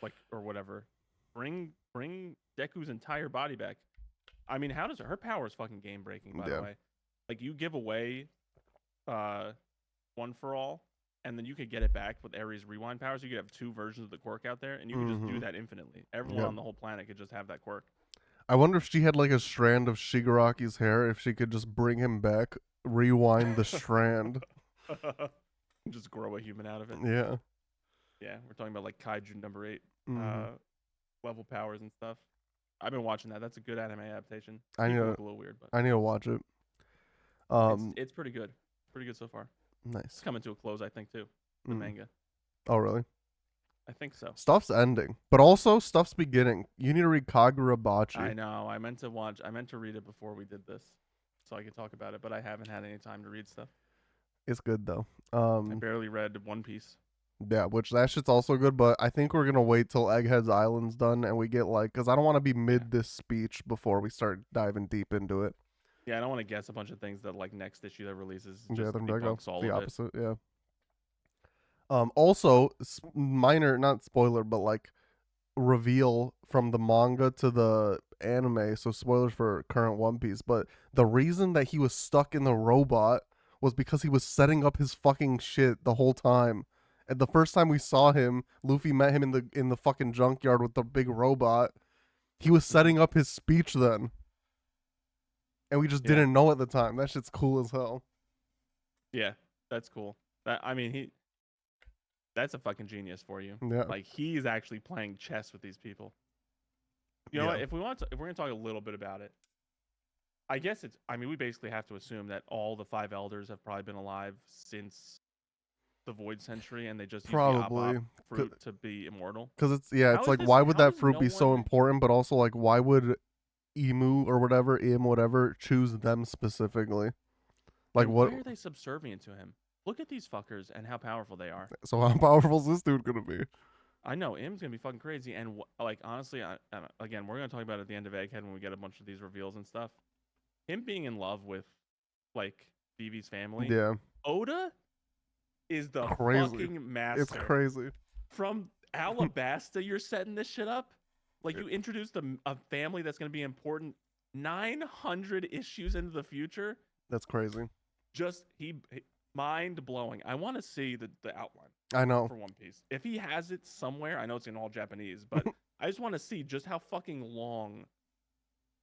[SPEAKER 2] Like, or whatever. Bring Deku's entire body back. I mean, how does her power is fucking game-breaking, by the way. Like, you give away One For All, and then you could get it back with Eri's rewind powers. You could have 2 versions of the quirk out there, and you could just do that infinitely. Everyone on the whole planet could just have that quirk.
[SPEAKER 1] I wonder if she had like a strand of Shigaraki's hair, if she could just bring him back, rewind the strand.
[SPEAKER 2] Just grow a human out of it.
[SPEAKER 1] Yeah.
[SPEAKER 2] Yeah, we're talking about like Kaiju number 8 level powers and stuff. I've been watching that. That's a good anime adaptation.
[SPEAKER 1] I need to
[SPEAKER 2] look a little weird, but
[SPEAKER 1] I need to watch it.
[SPEAKER 2] It's pretty good. Pretty good so far.
[SPEAKER 1] Nice.
[SPEAKER 2] It's coming to a close, I think, too. The manga.
[SPEAKER 1] Oh, really?
[SPEAKER 2] I think so.
[SPEAKER 1] Stuff's ending, but also stuff's beginning. You need to read Kagurabachi.
[SPEAKER 2] I know. I meant to read it before we did this, so I could talk about it. But I haven't had any time to read stuff.
[SPEAKER 1] It's good though.
[SPEAKER 2] I barely read One Piece.
[SPEAKER 1] Yeah, which that shit's also good, but I think we're gonna wait till Egghead's Island's done and we get because I don't want to be mid this speech before we start diving deep into it.
[SPEAKER 2] Yeah, I don't want to guess a bunch of things that next issue that releases just
[SPEAKER 1] they're
[SPEAKER 2] debunks all
[SPEAKER 1] the
[SPEAKER 2] of
[SPEAKER 1] opposite. It. Yeah. Also, minor, not spoiler, but reveal from the manga to the anime. So spoilers for current One Piece, but the reason that he was stuck in the robot was because he was setting up his fucking shit the whole time. And the first time we saw him, Luffy met him in the fucking junkyard with the big robot. He was setting up his speech then. And we just didn't know at the time. That shit's cool as hell.
[SPEAKER 2] Yeah, that's cool. That's a fucking genius for you.
[SPEAKER 1] Yeah.
[SPEAKER 2] He's actually playing chess with these people. You know what? If we're gonna talk a little bit about it, I guess we basically have to assume that all the 5 elders have probably been alive since the Void Century, and they just
[SPEAKER 1] probably
[SPEAKER 2] use the fruit to be immortal.
[SPEAKER 1] Because it's why would that fruit be so important? But also why would Emu or whatever choose them specifically? Why
[SPEAKER 2] are they subservient to him? Look at these fuckers and how powerful they are.
[SPEAKER 1] So how powerful is this dude gonna be?
[SPEAKER 2] I know Im's gonna be fucking crazy, and honestly, again, we're gonna talk about it at the end of Egghead when we get a bunch of these reveals and stuff. Him being in love with Vivi's family.
[SPEAKER 1] Yeah.
[SPEAKER 2] Oda is the fucking master.
[SPEAKER 1] It's crazy.
[SPEAKER 2] From Alabasta, you're setting this shit up. You introduced a family that's gonna be important 900 issues into the future.
[SPEAKER 1] That's crazy.
[SPEAKER 2] Just mind blowing. I want to see the outline.
[SPEAKER 1] I know.
[SPEAKER 2] For One Piece. If he has it somewhere, I know it's in all Japanese, but I just want to see just how fucking long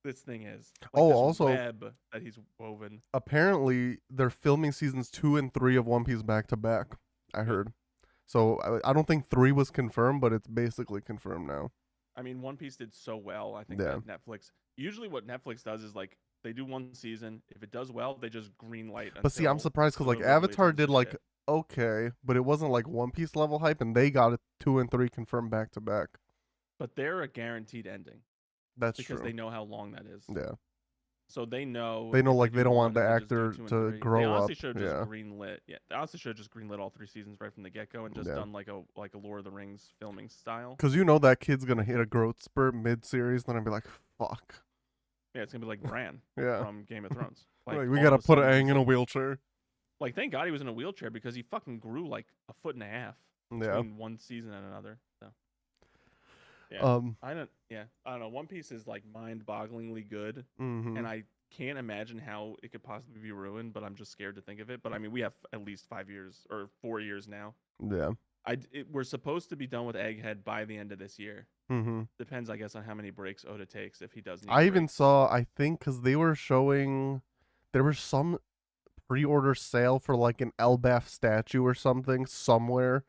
[SPEAKER 2] this thing is.
[SPEAKER 1] Also
[SPEAKER 2] web that he's woven.
[SPEAKER 1] Apparently, they're filming seasons 2 and 3 of One Piece back to back. I heard. So I don't think 3 was confirmed, but it's basically confirmed now.
[SPEAKER 2] One Piece did so well. I think that Netflix. Usually, what Netflix does is they do one season. If it does well, they just green light.
[SPEAKER 1] But see, I'm surprised because Avatar did okay, but it wasn't One Piece level hype, and they got it 2 and 3 confirmed back to back.
[SPEAKER 2] But they're a guaranteed ending.
[SPEAKER 1] That's
[SPEAKER 2] because
[SPEAKER 1] true.
[SPEAKER 2] They know how long that is.
[SPEAKER 1] Yeah.
[SPEAKER 2] So they know.
[SPEAKER 1] They know they don't want the actor to grow up.
[SPEAKER 2] They honestly should have just greenlit. Yeah, they honestly should have just greenlit all 3 seasons right from the get go and just done like a Lord of the Rings filming style.
[SPEAKER 1] Because that kid's gonna hit a growth spurt mid series, then I'd be like, fuck.
[SPEAKER 2] Yeah, it's gonna be like Bran
[SPEAKER 1] yeah.
[SPEAKER 2] from Game of Thrones.
[SPEAKER 1] We gotta put Aang in a wheelchair.
[SPEAKER 2] Thank God he was in a wheelchair because he fucking grew a foot and a half between one season and another. So. Yeah. I don't know. One Piece is mind-bogglingly good, and I can't imagine how it could possibly be ruined. But I'm just scared to think of it. But we have at least 5 years or 4 years now.
[SPEAKER 1] Yeah.
[SPEAKER 2] We're supposed to be done with Egghead by the end of this year.
[SPEAKER 1] Mm-hmm.
[SPEAKER 2] Depends, I guess, on how many breaks Oda takes if he does.
[SPEAKER 1] I even saw, I think, because they were showing, there was some pre-order sale for an Elbaf statue or something somewhere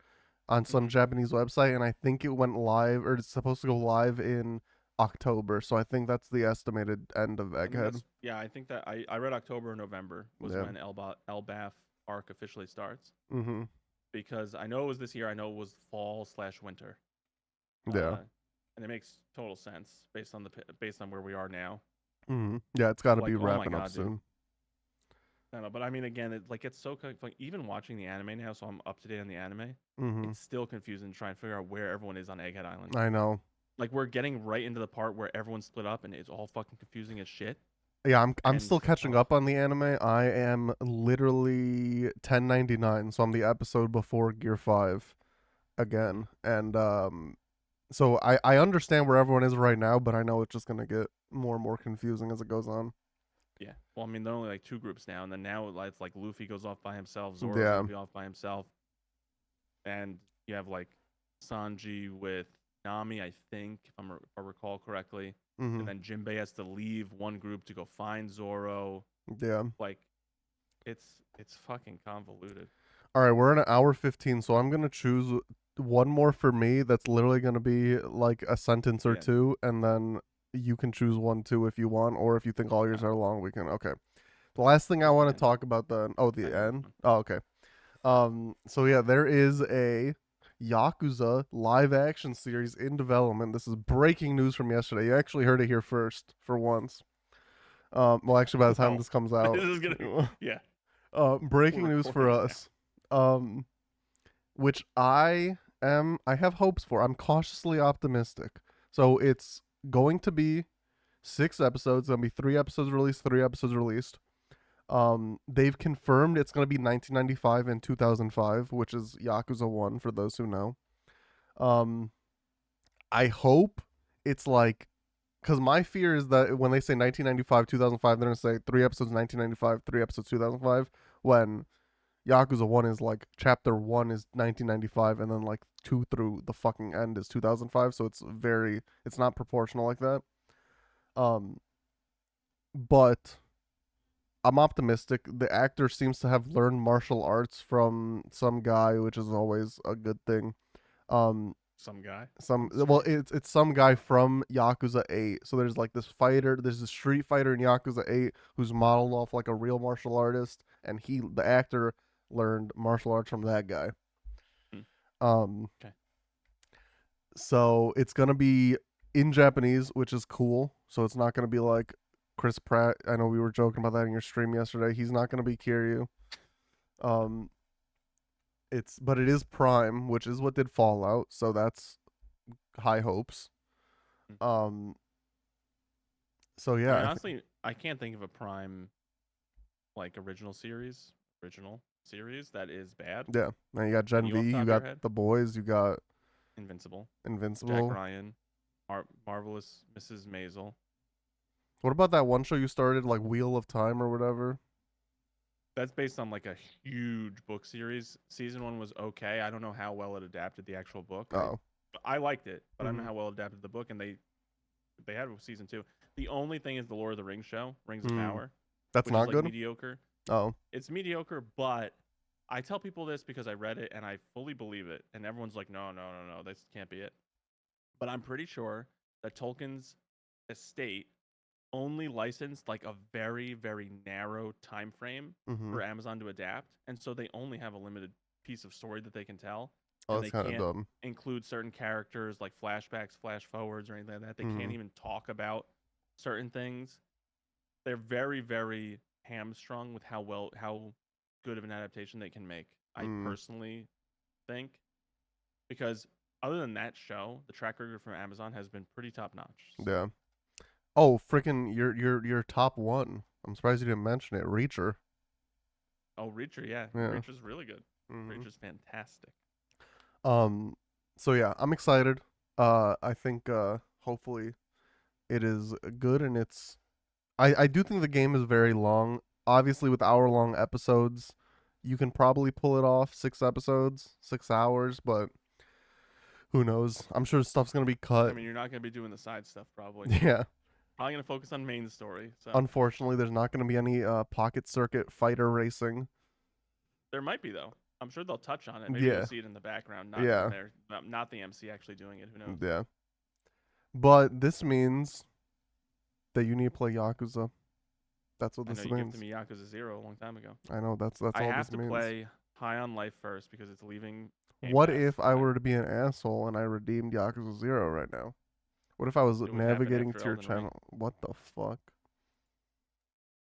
[SPEAKER 1] on some Japanese website, and I think it went live, or it's supposed to go live in October. So I think that's the estimated end of Egghead.
[SPEAKER 2] I think that I read October or November was when Elbaf arc officially starts.
[SPEAKER 1] Mm-hmm.
[SPEAKER 2] Because I know it was this year. I know it was fall/winter.
[SPEAKER 1] Yeah.
[SPEAKER 2] And it makes total sense based on where we are now.
[SPEAKER 1] Mm-hmm. Yeah, it's got to be wrapping up soon.
[SPEAKER 2] Dude. I don't know, but again, it's so even watching the anime now, so I'm up to date on the anime.
[SPEAKER 1] Mm-hmm.
[SPEAKER 2] It's still confusing to try and figure out where everyone is on Egghead Island.
[SPEAKER 1] I know.
[SPEAKER 2] We're getting right into the part where everyone's split up, and it's all fucking confusing as shit.
[SPEAKER 1] Yeah, I'm still catching up on the anime. I am literally 1099, so I'm the episode before Gear 5 again. And so I understand where everyone is right now, but I know it's just going to get more and more confusing as it goes on.
[SPEAKER 2] Yeah. Well, there are only 2 groups now, and then now it's Luffy goes off by himself, Zoro's going to be off by himself. And you have Sanji with Nami, I think, if I recall correctly.
[SPEAKER 1] Mm-hmm.
[SPEAKER 2] And then Jinbei has to leave one group to go find Zoro.
[SPEAKER 1] Yeah.
[SPEAKER 2] It's fucking convoluted.
[SPEAKER 1] All right, we're in an hour 15, so I'm going to choose one more for me that's literally going to be a sentence or two, and then you can choose one too if you want, or if you think all yours are long, we can. Okay. The last thing I want to talk about then. Oh, the end. Oh, okay. So yeah, there is a Yakuza live action series in development. This is breaking news from yesterday. You actually heard it here first for once. Well, actually, by the time this comes out,
[SPEAKER 2] this is gonna yeah.
[SPEAKER 1] Breaking news for us. Which I have hopes for. I'm cautiously optimistic. So it's going to be 6 episodes. There'll be 3 episodes released, 3 episodes released. They've confirmed it's going to be 1995 and 2005, which is Yakuza 1 for those who know. I hope it's like, because my fear is that when they say 1995, 2005, they're going to say 3 episodes 1995, 3 episodes 2005, when Yakuza 1 is like chapter 1 is 1995 and then like 2 through the fucking end is 2005, so it's not proportional like that. But I'm optimistic. The actor seems to have learned martial arts from some guy, which is always a good thing. It's some guy from Yakuza 8. So there's like this fighter, there's a street fighter in Yakuza 8 who's modeled off like a real martial artist, and the actor learned martial arts from that guy.
[SPEAKER 2] Okay.
[SPEAKER 1] So it's gonna be in Japanese, which is cool. So it's not gonna be like Chris Pratt. I know we were joking about that in your stream yesterday. He's not gonna be Kiryu. But it is Prime, which is what did Fallout, so that's high hopes. So yeah.
[SPEAKER 2] Honestly, I can't think of a Prime like original series that is bad.
[SPEAKER 1] Yeah. Now you got Gen V, you got The Boys, you got
[SPEAKER 2] Invincible,
[SPEAKER 1] Jack
[SPEAKER 2] Ryan, Marvelous Mrs. Maisel.
[SPEAKER 1] What about that one show you started, like Wheel of Time or whatever?
[SPEAKER 2] That's based on like a huge book series. Season 1 was okay. I don't know how well it adapted the actual book. I liked it, but I don't know how well it adapted the book. And they had season 2. The only thing is the Lord of the Rings show, Rings of Power.
[SPEAKER 1] That's not good.
[SPEAKER 2] Mediocre.
[SPEAKER 1] Oh,
[SPEAKER 2] it's mediocre, but I tell people this because I read it and I fully believe it. And everyone's like, no, this can't be it. But I'm pretty sure that Tolkien's estate only licensed like a very, very narrow time frame for Amazon to adapt, and so they only have a limited piece of story that they can tell.
[SPEAKER 1] Oh, that's kind of dumb.
[SPEAKER 2] Include certain characters like flashbacks, flash forwards, or anything like that. They can't even talk about certain things. They're very, very hamstrung with how good of an adaptation they can make. I personally think, because other than that show, the track record from Amazon has been pretty top notch. So.
[SPEAKER 1] Yeah. Oh, freaking your top one. I'm surprised you didn't mention it. Reacher.
[SPEAKER 2] Oh, Reacher, yeah. Reacher's really good. Reacher's fantastic.
[SPEAKER 1] So yeah, I'm excited. I think hopefully it is good, and I do think the game is very long. Obviously with hour-long episodes, you can probably pull it off. 6 episodes, 6 hours, but who knows? I'm sure stuff's going to be cut.
[SPEAKER 2] I mean, you're not going to be doing the side stuff probably.
[SPEAKER 1] Yeah.
[SPEAKER 2] Probably going to focus on main story. So.
[SPEAKER 1] Unfortunately, there's not going to be any pocket circuit fighter racing.
[SPEAKER 2] There might be, though. I'm sure they'll touch on it. Maybe you'll see it in the background. Not the MC actually doing it. Who knows?
[SPEAKER 1] Yeah. But this means that you need to play Yakuza. That's what this means.
[SPEAKER 2] You gifted me Yakuza 0 a long time ago.
[SPEAKER 1] I know. That's all this means.
[SPEAKER 2] I have to play High on Life first because it's leaving.
[SPEAKER 1] What if I were to be an asshole and I redeemed Yakuza 0 right now? What if I was navigating to your channel? What the fuck?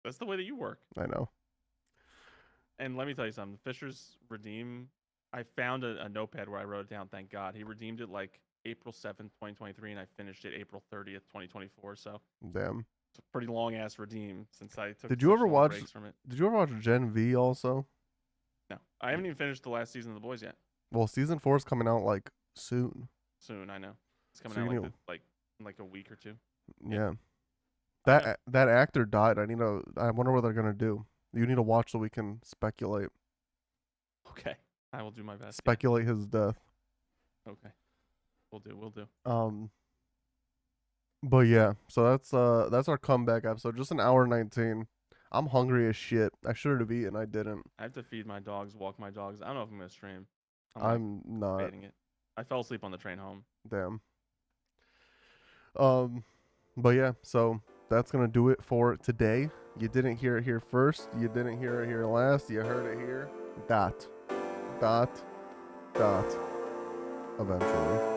[SPEAKER 2] That's the way that you work.
[SPEAKER 1] I know.
[SPEAKER 2] And let me tell you something. Fisher's redeem, I found a notepad where I wrote it down. Thank God. He redeemed it like April 7th, 2023, and I finished it April 30th, 2024. So
[SPEAKER 1] damn.
[SPEAKER 2] It's a pretty long-ass redeem since I took
[SPEAKER 1] Did you ever watch
[SPEAKER 2] from it.
[SPEAKER 1] Did you ever watch Gen V also?
[SPEAKER 2] No. I haven't even finished the last season of The Boys yet.
[SPEAKER 1] Well, season 4 is coming out like soon.
[SPEAKER 2] Soon, I know. It's coming out in like a week or 2.
[SPEAKER 1] Yeah. That actor died. I wonder what they're gonna do. You need to watch so we can speculate.
[SPEAKER 2] Okay. I will do my best.
[SPEAKER 1] Speculate his death.
[SPEAKER 2] Okay. We'll do.
[SPEAKER 1] But yeah, so that's our comeback episode. Just an hour 19. I'm hungry as shit. I should have eaten. I didn't.
[SPEAKER 2] I have to feed my dogs, walk my dogs. I don't know if I'm gonna stream.
[SPEAKER 1] I'm not.
[SPEAKER 2] Debating it. I fell asleep on the train home.
[SPEAKER 1] Damn. But yeah, so that's gonna do it for today. You didn't hear it here first. You didn't hear it here last. You heard it here. Dot. eventually.